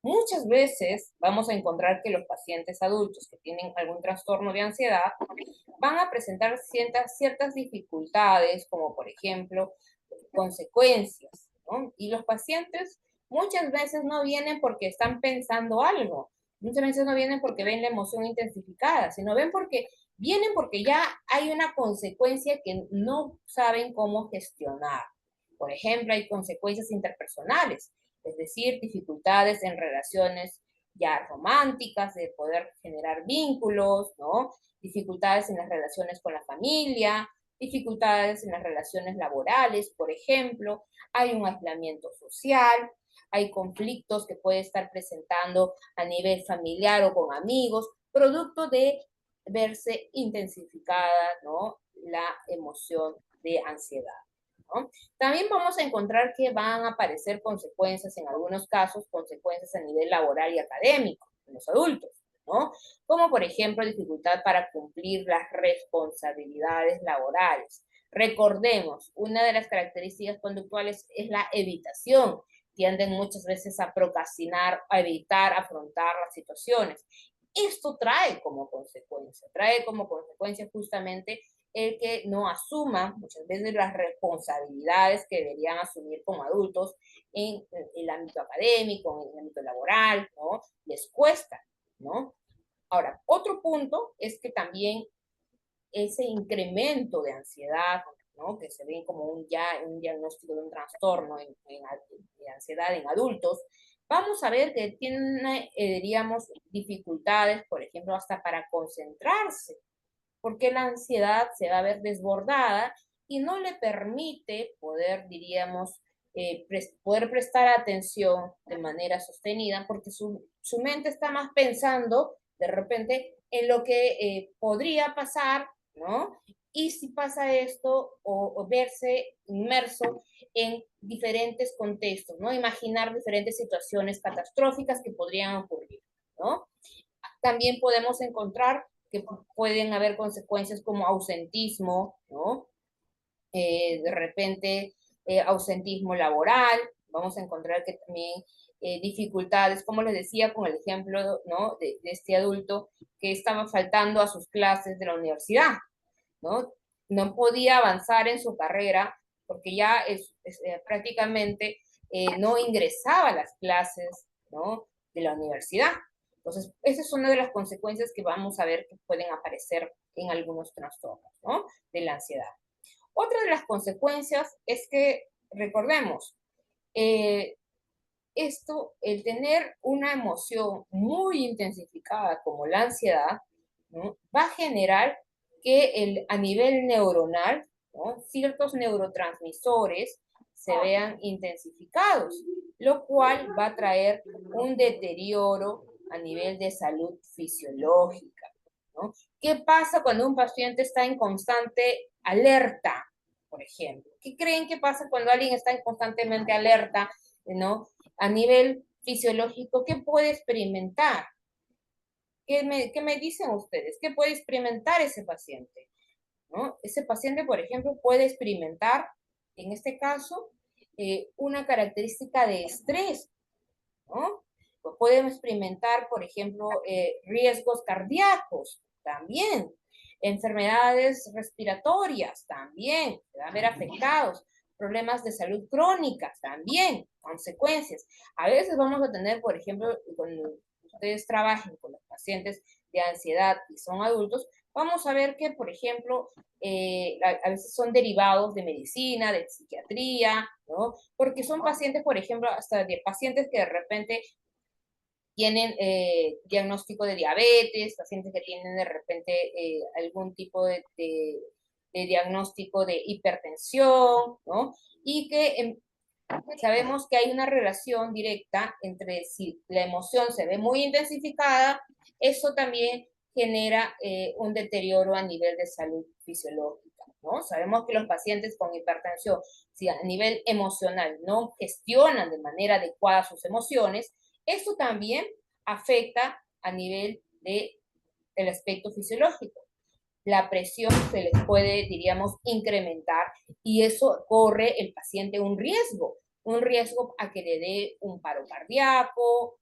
Muchas veces vamos a encontrar que los pacientes adultos que tienen algún trastorno de ansiedad van a presentar ciertas dificultades, como por ejemplo, consecuencias, ¿no? Y los pacientes muchas veces no vienen porque están pensando algo, muchas veces no vienen porque ven la emoción intensificada, sino vienen porque ya hay una consecuencia que no saben cómo gestionar. Por ejemplo, hay consecuencias interpersonales, es decir, dificultades en relaciones ya románticas, de poder generar vínculos, ¿no? Dificultades en las relaciones con la familia, dificultades en las relaciones laborales, por ejemplo, hay un aislamiento social, hay conflictos que puede estar presentando a nivel familiar o con amigos, producto de verse intensificada, ¿no? La emoción de ansiedad, ¿no? También vamos a encontrar que van a aparecer consecuencias, en algunos casos, consecuencias a nivel laboral y académico en los adultos, ¿no? Como por ejemplo dificultad para cumplir las responsabilidades laborales. Recordemos, una de las características conductuales es la evitación. Tienden muchas veces a procrastinar, a evitar afrontar las situaciones. Esto trae como consecuencia justamente el que no asuman muchas veces las responsabilidades que deberían asumir como adultos en el ámbito académico, en el ámbito laboral, ¿no? Les cuesta, ¿no? Ahora, otro punto es que también ese incremento de ansiedad, ¿no? Que se ve como un diagnóstico de un trastorno de ansiedad en adultos, vamos a ver que tiene, diríamos, dificultades, por ejemplo, hasta para concentrarse, porque la ansiedad se va a ver desbordada y no le permite poder, diríamos, poder prestar atención de manera sostenida, porque su mente está más pensando de repente en lo que podría pasar, ¿no? Y si pasa esto, o verse inmerso en diferentes contextos, ¿no? Imaginar diferentes situaciones catastróficas que podrían ocurrir, ¿no? También podemos encontrar que pueden haber consecuencias como ausentismo, ¿no? De repente, ausentismo laboral. Vamos a encontrar que también dificultades, como les decía con el ejemplo, ¿no? de este adulto que estaba faltando a sus clases de la universidad, ¿no? No podía avanzar en su carrera porque ya prácticamente no ingresaba a las clases, ¿no?, de la universidad. Entonces, esa es una de las consecuencias que vamos a ver que pueden aparecer en algunos trastornos, ¿no?, de la ansiedad. Otra de las consecuencias es que, recordemos, el tener una emoción muy intensificada como la ansiedad, ¿no?, va a generar que a nivel neuronal, ¿no?, ciertos neurotransmisores se vean intensificados, lo cual va a traer un deterioro a nivel de salud fisiológica, ¿no? ¿Qué pasa cuando un paciente está en constante alerta, por ejemplo? ¿Qué creen que pasa cuando alguien está constantemente alerta, ¿no? A nivel fisiológico, ¿qué puede experimentar? ¿Qué me dicen ustedes? ¿Qué puede experimentar ese paciente? ¿No? Ese paciente, por ejemplo, puede experimentar, en este caso, una característica de estrés, ¿no? Podemos experimentar, por ejemplo, riesgos cardíacos también, enfermedades respiratorias también, se van a ver afectados, problemas de salud crónica también, consecuencias. A veces vamos a tener, por ejemplo, cuando ustedes trabajen con los pacientes de ansiedad y son adultos, vamos a ver que, por ejemplo, a veces son derivados de medicina, de psiquiatría, ¿no? Porque son pacientes, por ejemplo, hasta de pacientes que de repente tienen diagnóstico de diabetes, pacientes que tienen de repente algún tipo de diagnóstico de hipertensión, ¿no? Y que sabemos que hay una relación directa entre si la emoción se ve muy intensificada, eso también genera un deterioro a nivel de salud fisiológica, ¿no? Sabemos que los pacientes con hipertensión, si a nivel emocional no gestionan de manera adecuada sus emociones, esto también afecta a nivel del aspecto fisiológico. La presión se les puede, diríamos, incrementar y eso corre el paciente un riesgo a que le dé un paro cardíaco,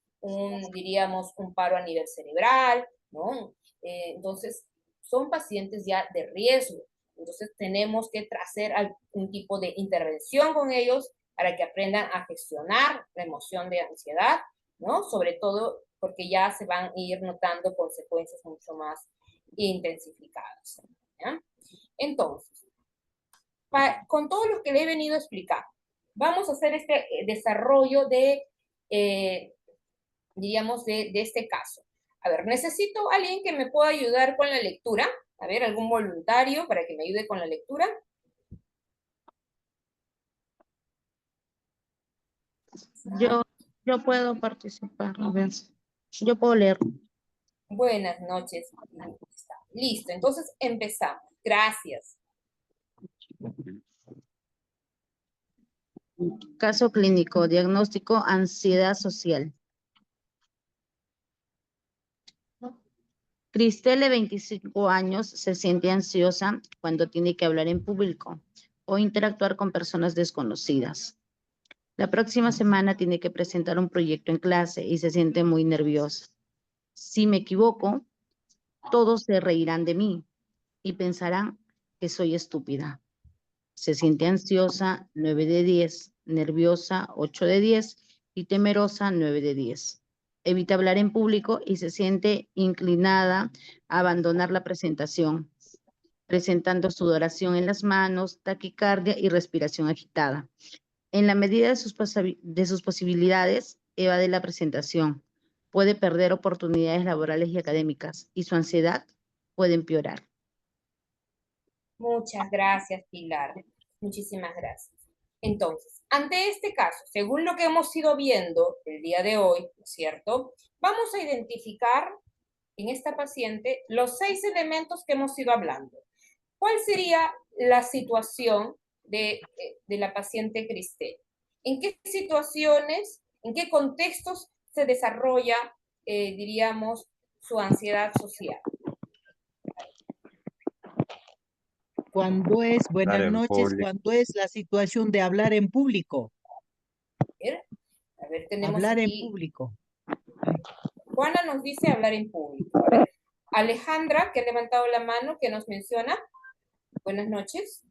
diríamos, un paro a nivel cerebral, ¿no? Entonces, son pacientes ya de riesgo. Entonces, tenemos que hacer algún tipo de intervención con ellos para que aprendan a gestionar la emoción de ansiedad, ¿no? Sobre todo porque ya se van a ir notando consecuencias mucho más intensificadas, ¿ya? Entonces, con todo lo que le he venido a explicar, vamos a hacer este desarrollo diríamos, de este caso. A ver, necesito a alguien que me pueda ayudar con la lectura. A ver, algún voluntario para que me ayude con la lectura. Yo puedo participar, a ver, yo puedo leer. Buenas noches. Listo, entonces empezamos. Gracias. Caso clínico, diagnóstico, ansiedad social. Cristela, 25 años, se siente ansiosa cuando tiene que hablar en público o interactuar con personas desconocidas. La próxima semana tiene que presentar un proyecto en clase y se siente muy nerviosa. Si me equivoco, todos se reirán de mí y pensarán que soy estúpida. Se siente ansiosa, 9 de 10, nerviosa, 8 de 10 y temerosa, 9 de 10. Evita hablar en público y se siente inclinada a abandonar la presentación, presentando sudoración en las manos, taquicardia y respiración agitada. En la medida de sus posibilidades, evade la presentación. Puede perder oportunidades laborales y académicas y su ansiedad puede empeorar. Muchas gracias, Pilar. Muchísimas gracias. Entonces, ante este caso, según lo que hemos ido viendo el día de hoy, ¿no es cierto?, vamos a identificar en esta paciente los 6 elementos que hemos ido hablando. ¿Cuál sería la situación de la paciente Cristel? ¿En qué situaciones, en qué contextos se desarrolla, diríamos, su ansiedad social? Cuando es, buenas Hablar en noches, público. cuando es la situación de hablar en público. A ver, tenemos Hablar en aquí, público. Juana nos dice hablar en público. A ver, Alejandra, que ha levantado la mano, que nos menciona. Buenas noches.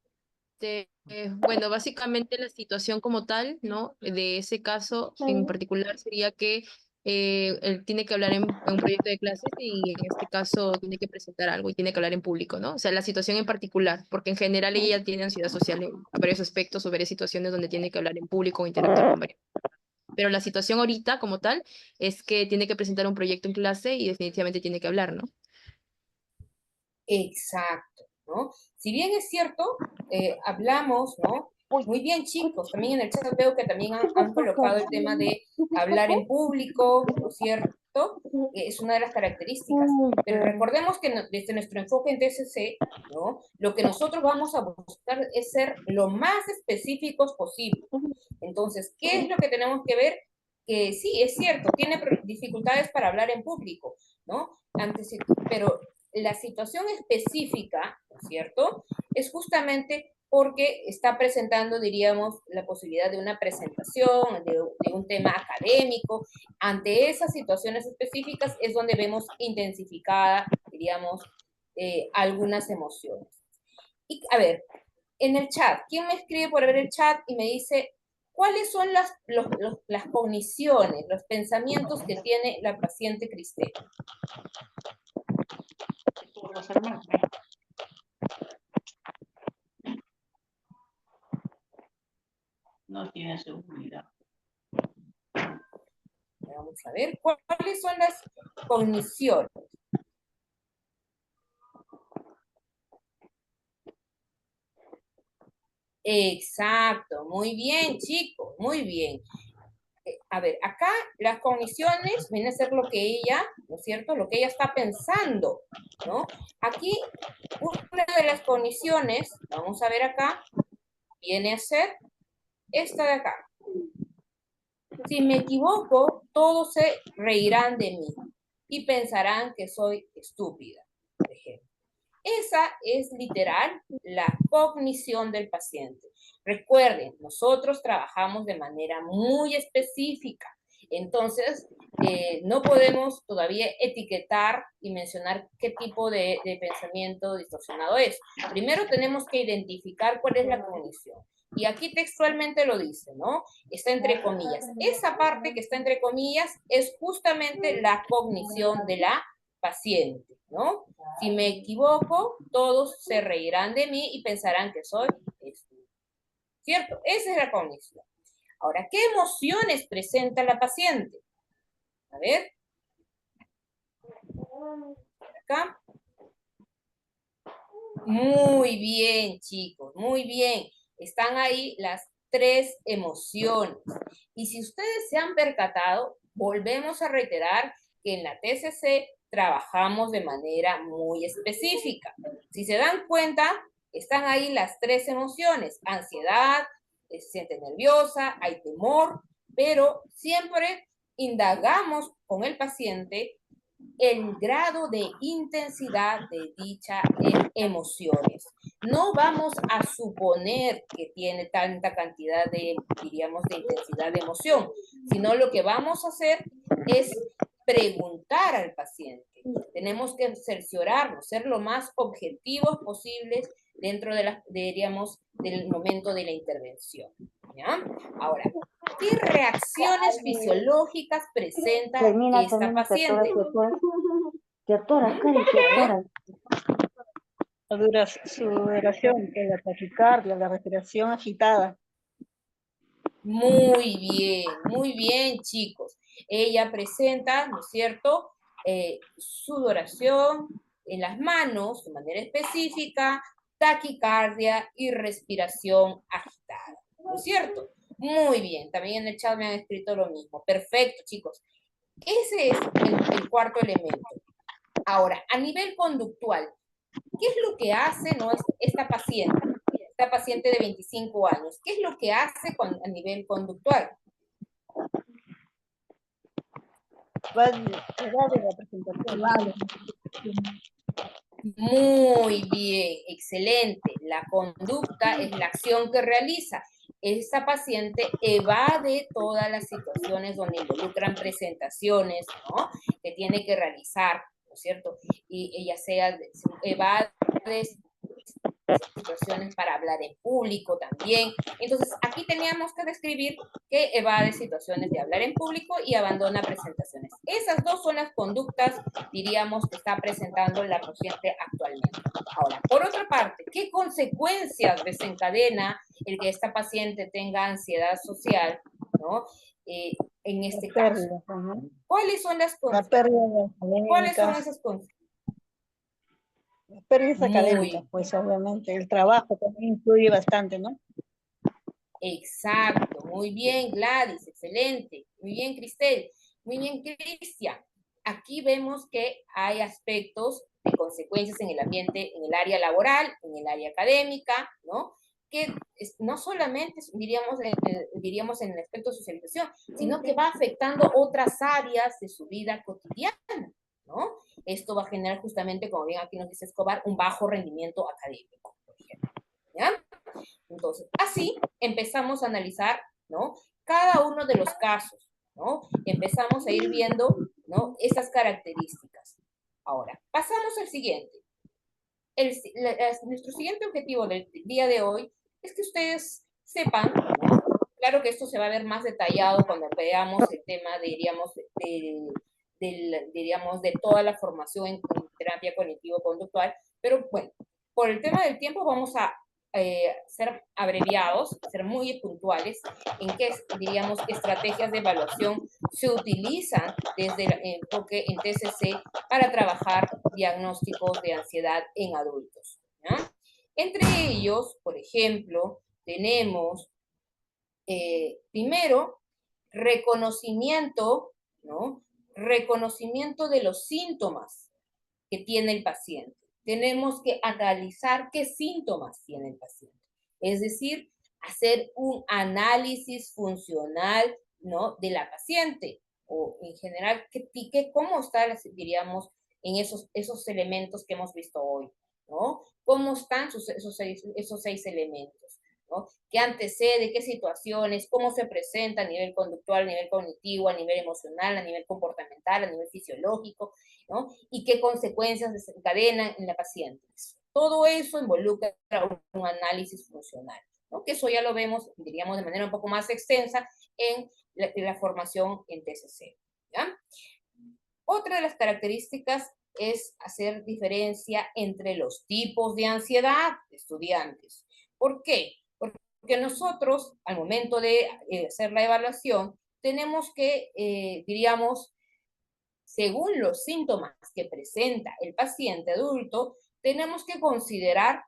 Bueno, básicamente la situación como tal, ¿no? De ese caso en particular sería que él tiene que hablar en un proyecto de clases y en este caso tiene que presentar algo y tiene que hablar en público, ¿no? O sea, la situación en particular, porque en general ella tiene ansiedad social en varios aspectos o varias situaciones donde tiene que hablar en público o interactuar con varios. Pero la situación ahorita como tal es que tiene que presentar un proyecto en clase y definitivamente tiene que hablar, ¿no? Exacto, ¿no? Si bien es cierto, hablamos, ¿no? Muy bien, chicos, también en el chat veo que también han colocado el tema de hablar en público, ¿no es cierto? Es una de las características. Pero recordemos que desde nuestro enfoque en TCC, ¿no? Lo que nosotros vamos a buscar es ser lo más específicos posible. Entonces, ¿qué es lo que tenemos que ver? Que sí, es cierto, tiene dificultades para hablar en público, ¿no? Pero la situación específica, ¿no es cierto? Es justamente porque está presentando, diríamos, la posibilidad de una presentación, de un tema académico. Ante esas situaciones específicas es donde vemos intensificada, diríamos, algunas emociones. Y, a ver, en el chat, ¿quién me escribe por ver el chat y me dice cuáles son las cogniciones, los pensamientos que tiene la paciente Cristel? No tiene seguridad. Vamos a ver, ¿cuáles son las cogniciones? Exacto, muy bien, chicos, muy bien. A ver, acá las cogniciones viene a ser lo que ella, ¿no es cierto? Lo que ella está pensando, ¿no? Aquí, una de las cogniciones, vamos a ver acá, viene a ser esta de acá. Si me equivoco, todos se reirán de mí y pensarán que soy estúpida, por ejemplo. Esa es literal la cognición del paciente. Recuerden, nosotros trabajamos de manera muy específica, entonces no podemos todavía etiquetar y mencionar qué tipo de pensamiento distorsionado es. Primero tenemos que identificar cuál es la cognición. Y aquí textualmente lo dice, ¿no? Está entre comillas. Esa parte que está entre comillas es justamente la cognición de la paciente, ¿no? Si me equivoco, todos se reirán de mí y pensarán que soy estúpido. ¿Cierto? Esa es la cognición. Ahora, ¿qué emociones presenta la paciente? A ver. Acá. Muy bien, chicos, muy bien. Están ahí las 3 emociones. Y si ustedes se han percatado, volvemos a reiterar que en la TCC trabajamos de manera muy específica. Si se dan cuenta, están ahí las 3 emociones. Ansiedad, se siente nerviosa, hay temor, pero siempre indagamos con el paciente el grado de intensidad de dichas emociones. No vamos a suponer que tiene tanta cantidad de, diríamos, de intensidad de emoción, sino lo que vamos a hacer es preguntar al paciente. Tenemos que cerciorarnos, ser lo más objetivos posibles dentro de diríamos, del momento de la intervención. ¿Ya? Ahora, ¿qué reacciones fisiológicas presenta esta paciente? Su duración, la taquicardia, la respiración agitada. Muy bien, chicos. Ella presenta, ¿no es cierto?, sudoración en las manos de manera específica, taquicardia y respiración agitada, ¿no es cierto? Muy bien, también en el chat me han escrito lo mismo. Perfecto, chicos. Ese es el cuarto elemento. Ahora, a nivel conductual, ¿qué es lo que hace, ¿no?, esta paciente de 25 años? ¿Qué es lo que hace a nivel conductual? Muy bien, excelente. La conducta es la acción que realiza. Esta paciente evade todas las situaciones donde involucran presentaciones, ¿no?, que tiene que realizar, ¿no es cierto? Y ella evade situaciones para hablar en público también. Entonces, aquí teníamos que describir que evade situaciones de hablar en público y abandona presentaciones. Esas dos son las conductas, diríamos, que está presentando la paciente actualmente. Ahora, por otra parte, ¿qué consecuencias desencadena el que esta paciente tenga ansiedad social, ¿no? En este caso? ¿Cuáles son las consecuencias? ¿Cuáles son esas consecuencias? Las pérdidas académicas, pues obviamente, el trabajo también influye bastante, ¿no? Exacto, muy bien Gladys, excelente, muy bien Cristel, muy bien Cristian. Aquí vemos que hay aspectos de consecuencias en el ambiente, en el área laboral, en el área académica, ¿no? Que no solamente diríamos en el aspecto de socialización, sino que va afectando otras áreas de su vida cotidiana, ¿no? Esto va a generar justamente, como bien aquí nos dice Escobar, un bajo rendimiento académico, por ejemplo, ¿ya? Entonces, así empezamos a analizar, ¿no? Cada uno de los casos, ¿no? Empezamos a ir viendo, ¿no? Esas características. Ahora, pasamos al siguiente. Nuestro siguiente objetivo del día de hoy es que ustedes sepan, ¿no? Claro que esto se va a ver más detallado cuando veamos el tema, diríamos, de toda la formación en terapia cognitivo-conductual, pero bueno, por el tema del tiempo vamos a ser abreviados, ser muy puntuales en qué, diríamos, estrategias de evaluación se utilizan desde el enfoque en TCC para trabajar diagnósticos de ansiedad en adultos, ¿ya? Entre ellos, por ejemplo, tenemos primero reconocimiento, ¿no? Reconocimiento de los síntomas que tiene el paciente. Tenemos que analizar qué síntomas tiene el paciente. Es decir, hacer un análisis funcional, ¿no? De la paciente, o en general, cómo está, diríamos, en esos elementos que hemos visto hoy, ¿no? ¿Cómo están esos seis elementos? ¿No? ¿Qué antecede? ¿Qué situaciones? ¿Cómo se presenta a nivel conductual, a nivel cognitivo, a nivel emocional, a nivel comportamental, a nivel fisiológico? ¿No? ¿Y qué consecuencias desencadenan en la paciente? Todo eso involucra un análisis funcional, ¿no? Que eso ya lo vemos, diríamos, de manera un poco más extensa en la formación en TCC, ¿ya? Otra de las características es hacer diferencia entre los tipos de ansiedad de estudiantes. ¿Por qué? Porque nosotros, al momento de hacer la evaluación, tenemos que, diríamos, según los síntomas que presenta el paciente adulto, tenemos que considerar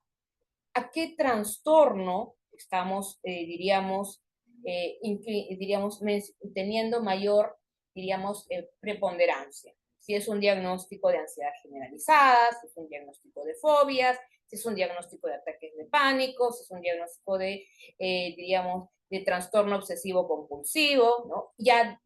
a qué trastorno estamos, diríamos, teniendo mayor, diríamos, preponderancia. Si es un diagnóstico de ansiedad generalizada, si es un diagnóstico de fobias, si es un diagnóstico de ataques de pánico, si es un diagnóstico de, diríamos, de trastorno obsesivo compulsivo, ¿no? Ya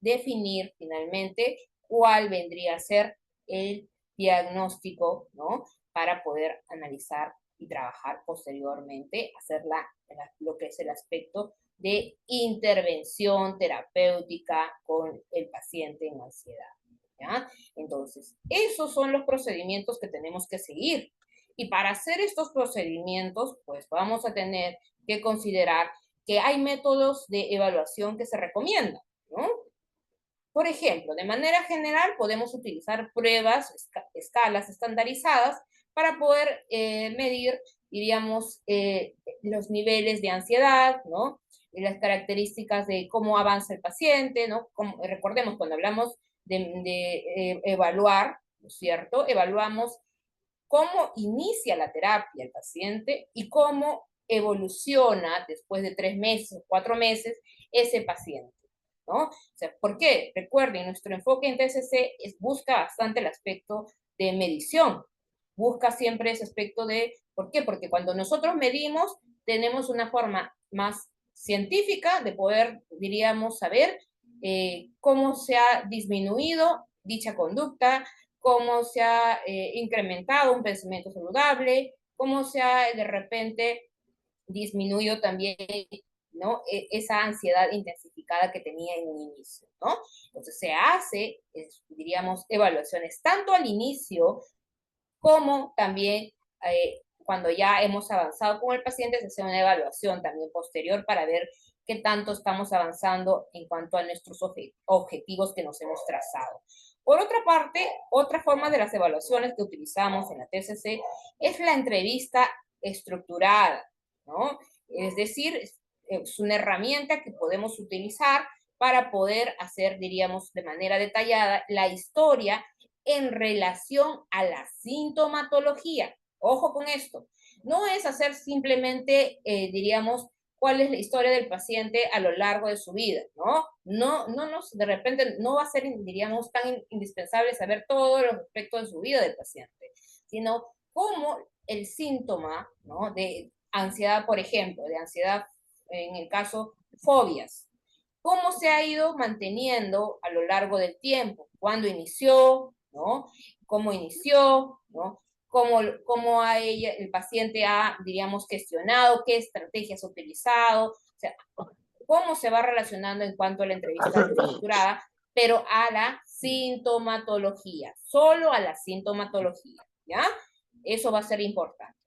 definir finalmente cuál vendría a ser el diagnóstico, ¿no? Para poder analizar y trabajar posteriormente, hacer lo que es el aspecto de intervención terapéutica con el paciente en ansiedad, ¿ya? Entonces, esos son los procedimientos que tenemos que seguir. Y para hacer estos procedimientos, pues vamos a tener que considerar que hay métodos de evaluación que se recomiendan, ¿no? Por ejemplo, de manera general podemos utilizar pruebas, escalas estandarizadas para poder medir, diríamos, los niveles de ansiedad, ¿no? Y las características de cómo avanza el paciente, ¿no? Recordemos, cuando hablamos de evaluar, ¿no es cierto? Evaluamos cómo inicia la terapia el paciente y cómo evoluciona después de 3 meses, 4 meses, ese paciente, ¿no? O sea, ¿por qué? Recuerden, nuestro enfoque en TCC busca bastante el aspecto de medición, busca siempre ese aspecto de, ¿por qué? Porque cuando nosotros medimos, tenemos una forma más científica de poder, diríamos, saber cómo se ha disminuido dicha conducta, cómo se ha incrementado un pensamiento saludable, cómo se ha de repente disminuido también, ¿no? Esa ansiedad intensificada que tenía en un inicio, ¿no? Entonces se hace, diríamos, evaluaciones tanto al inicio como también cuando ya hemos avanzado con el paciente, se hace una evaluación también posterior para ver qué tanto estamos avanzando en cuanto a nuestros objetivos que nos hemos trazado. Por otra parte, otra forma de las evaluaciones que utilizamos en la TCC es la entrevista estructurada, ¿no? Es decir, es una herramienta que podemos utilizar para poder hacer, diríamos, de manera detallada la historia en relación a la sintomatología. Ojo con esto. No es hacer simplemente, diríamos, cuál es la historia del paciente a lo largo de su vida, ¿no? De repente no va a ser, diríamos, tan indispensable saber todos los aspectos de su vida del paciente, sino cómo el síntoma, ¿no? De ansiedad, por ejemplo, de ansiedad, en el caso, fobias, cómo se ha ido manteniendo a lo largo del tiempo, cuándo inició, ¿no? Cómo inició, ¿no? Cómo el paciente ha, diríamos, gestionado, qué estrategias ha utilizado, o sea, cómo se va relacionando en cuanto a la entrevista estructurada, pero a la sintomatología, solo a la sintomatología, ¿ya? Eso va a ser importante.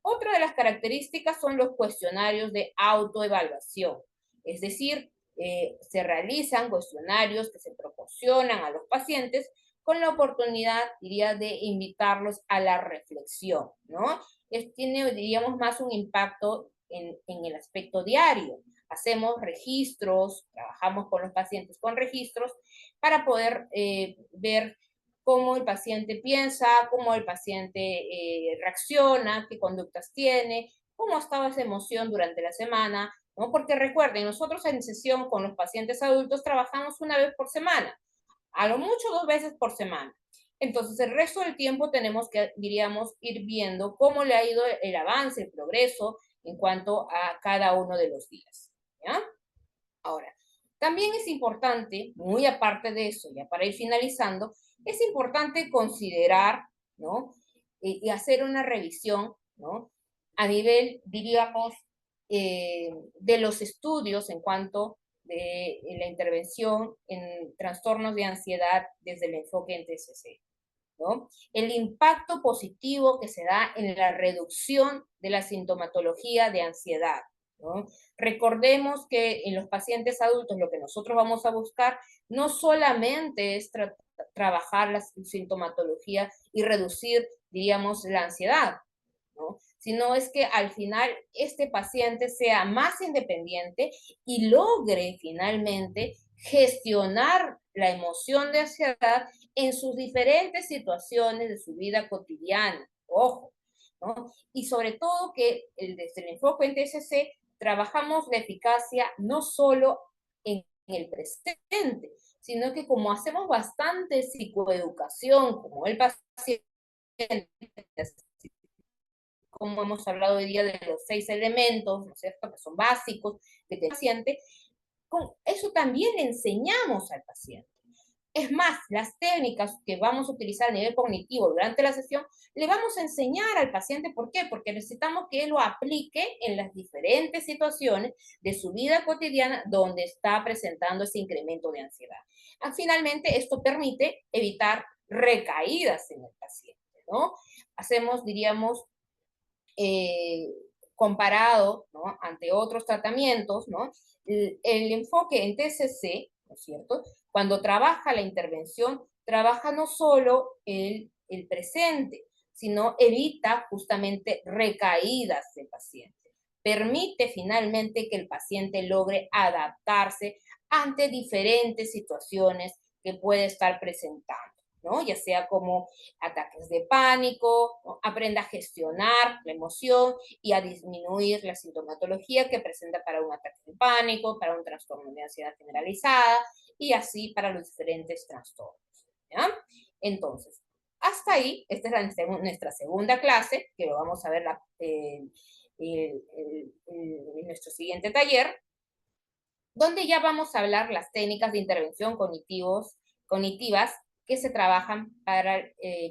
Otra de las características son los cuestionarios de autoevaluación, es decir, se realizan cuestionarios que se proporcionan a los pacientes con la oportunidad, diría, de invitarlos a la reflexión, ¿no? Tiene, diríamos, más un impacto en el aspecto diario. Hacemos registros, trabajamos con los pacientes con registros para poder ver cómo el paciente piensa, cómo el paciente reacciona, qué conductas tiene, cómo ha estado esa emoción durante la semana, ¿no? Porque recuerden, nosotros en sesión con los pacientes adultos trabajamos una vez por semana, a lo mucho 2 veces por semana. Entonces, el resto del tiempo tenemos que, diríamos, ir viendo cómo le ha ido el avance, el progreso en cuanto a cada uno de los días, ¿ya? Ahora, también es importante, muy aparte de eso, ya para ir finalizando, es importante considerar, ¿no? Y hacer una revisión, ¿no? A nivel, diríamos, de los estudios en cuanto de la intervención en trastornos de ansiedad desde el enfoque en TCC, ¿no? El impacto positivo que se da en la reducción de la sintomatología de ansiedad, ¿no? Recordemos que en los pacientes adultos lo que nosotros vamos a buscar no solamente es trabajar la sintomatología y reducir, diríamos, la ansiedad, ¿no? Sino es que al final este paciente sea más independiente y logre finalmente gestionar la emoción de ansiedad en sus diferentes situaciones de su vida cotidiana. Ojo, ¿no? Y sobre todo que desde el enfoque en TCC trabajamos la eficacia no solo en el presente, sino que como hacemos bastante psicoeducación, como el paciente, como hemos hablado hoy día de los 6 elementos, ¿no es cierto?, que son básicos de el paciente, con eso también le enseñamos al paciente. Es más, las técnicas que vamos a utilizar a nivel cognitivo durante la sesión, le vamos a enseñar al paciente. ¿Por qué? Porque necesitamos que él lo aplique en las diferentes situaciones de su vida cotidiana donde está presentando ese incremento de ansiedad. Finalmente, esto permite evitar recaídas en el paciente, ¿no? Hacemos, diríamos, comparado, ¿no?, ante otros tratamientos, ¿no?, el enfoque en TCC, ¿no es cierto?, cuando trabaja la intervención, trabaja no solo el presente, sino evita justamente recaídas del paciente. Permite finalmente que el paciente logre adaptarse ante diferentes situaciones que puede estar presentando, ¿no? Ya sea como ataques de pánico, ¿no? Aprenda a gestionar la emoción y a disminuir la sintomatología que presenta para un ataque de pánico, para un trastorno de ansiedad generalizada y así para los diferentes trastornos, ¿ya? Entonces, hasta ahí, esta es nuestra segunda clase, que lo vamos a ver en nuestro siguiente taller, donde ya vamos a hablar las técnicas de intervención cognitivas que se trabajan para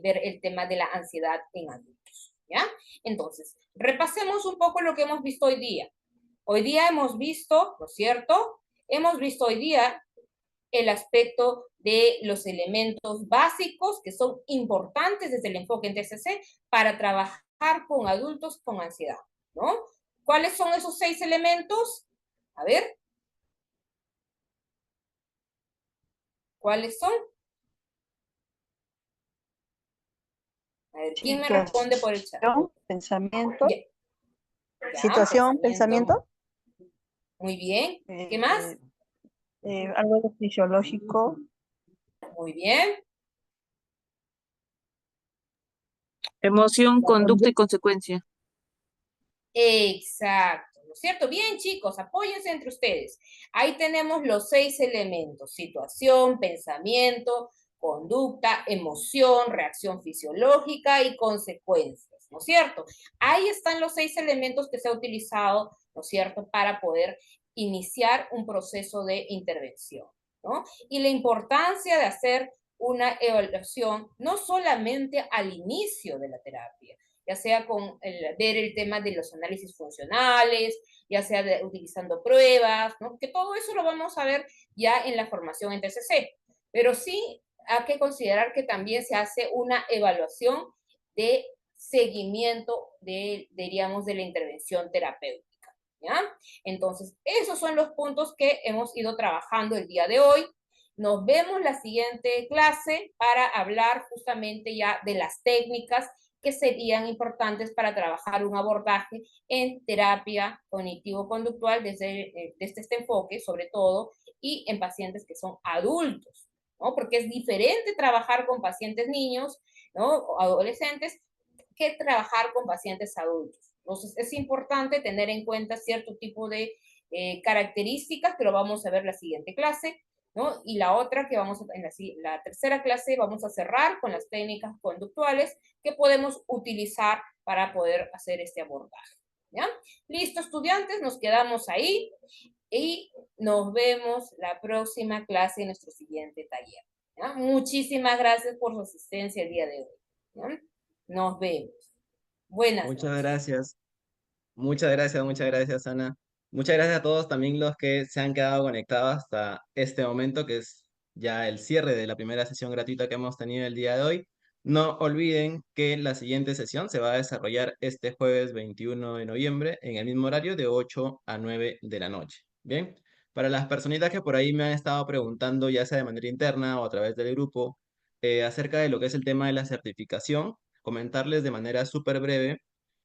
ver el tema de la ansiedad en adultos, ¿ya? Entonces, repasemos un poco lo que hemos visto hoy día. Hoy día hemos visto, ¿no es cierto?, hemos visto hoy día el aspecto de los elementos básicos que son importantes desde el enfoque en TCC para trabajar con adultos con ansiedad, ¿no? ¿Cuáles son esos 6 elementos? A ver. ¿Cuáles son? A ver, ¿quién me responde por el chat? Pensamiento. Ya. Ya, Situación, pensamiento. Muy bien. ¿Qué más? Algo de fisiológico. Muy bien. Emoción, conducta y consecuencia. Exacto, ¿no es cierto? Bien, chicos, apóyense entre ustedes. Ahí tenemos los 6 elementos: situación, pensamiento, conducta, emoción, reacción fisiológica y consecuencias, ¿no es cierto? Ahí están los 6 elementos que se ha utilizado, ¿no es cierto?, para poder iniciar un proceso de intervención, ¿no? Y la importancia de hacer una evaluación no solamente al inicio de la terapia, ya sea con ver el tema de los análisis funcionales, ya sea utilizando pruebas, ¿no? Que todo eso lo vamos a ver ya en la formación en TCC. Pero sí hay que considerar que también se hace una evaluación de seguimiento diríamos, de la intervención terapéutica, ¿ya? Entonces, esos son los puntos que hemos ido trabajando el día de hoy. Nos vemos la siguiente clase para hablar justamente ya de las técnicas que serían importantes para trabajar un abordaje en terapia cognitivo-conductual desde este enfoque, sobre todo, y en pacientes que son adultos, ¿no? Porque es diferente trabajar con pacientes niños, ¿no?, o adolescentes, que trabajar con pacientes adultos. Entonces, es importante tener en cuenta cierto tipo de características, que lo vamos a ver en la siguiente clase, ¿no? Y la otra que vamos a, en la tercera clase vamos a cerrar con las técnicas conductuales que podemos utilizar para poder hacer este abordaje, ¿ya? Listo, estudiantes, nos quedamos ahí y nos vemos la próxima clase en nuestro siguiente taller, ¿ya? Muchísimas gracias por su asistencia el día de hoy, ¿ya? Nos vemos. Buenas noches. Muchas gracias. Muchas gracias, Ana. Muchas gracias a todos también los que se han quedado conectados hasta este momento, que es ya el cierre de la primera sesión gratuita que hemos tenido el día de hoy. No olviden que la siguiente sesión se va a desarrollar este jueves 21 de noviembre en el mismo horario de 8 a 9 de la noche. Bien, para las personitas que por ahí me han estado preguntando, ya sea de manera interna o a través del grupo, acerca de lo que es el tema de la certificación, comentarles de manera súper breve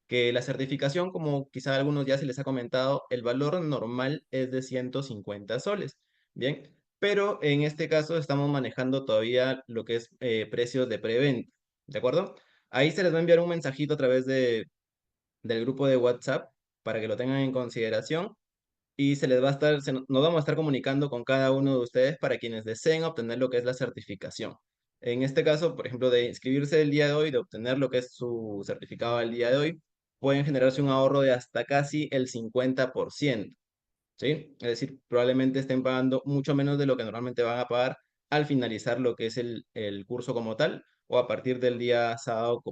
que la certificación, como quizá a algunos ya se les ha comentado, el valor normal es de 150 soles, ¿bien? Pero en este caso estamos manejando todavía lo que es precios de preventa, ¿de acuerdo? Ahí se les va a enviar un mensajito a través del grupo de WhatsApp para que lo tengan en consideración y se les va a estar, nos vamos a estar comunicando con cada uno de ustedes para quienes deseen obtener lo que es la certificación. En este caso, por ejemplo, de inscribirse el día de hoy, de obtener lo que es su certificado el día de hoy, pueden generarse un ahorro de hasta casi el 50%, ¿sí? Es decir, probablemente estén pagando mucho menos de lo que normalmente van a pagar al finalizar lo que es el curso como tal o a partir del día sábado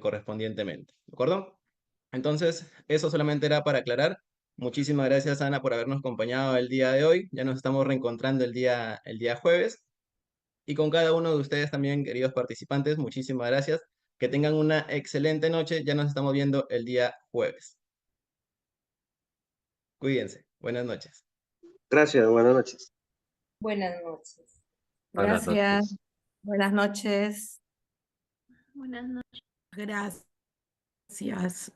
correspondientemente, ¿de acuerdo? Entonces, eso solamente era para aclarar. Muchísimas gracias, Ana, por habernos acompañado el día de hoy. Ya nos estamos reencontrando el día jueves. Y con cada uno de ustedes también, queridos participantes, muchísimas gracias. Que tengan una excelente noche. Ya nos estamos viendo el día jueves. Cuídense. Buenas noches. Gracias, buenas noches. Buenas noches. Buenas Gracias. noches. Buenas noches. Buenas noches. Gracias.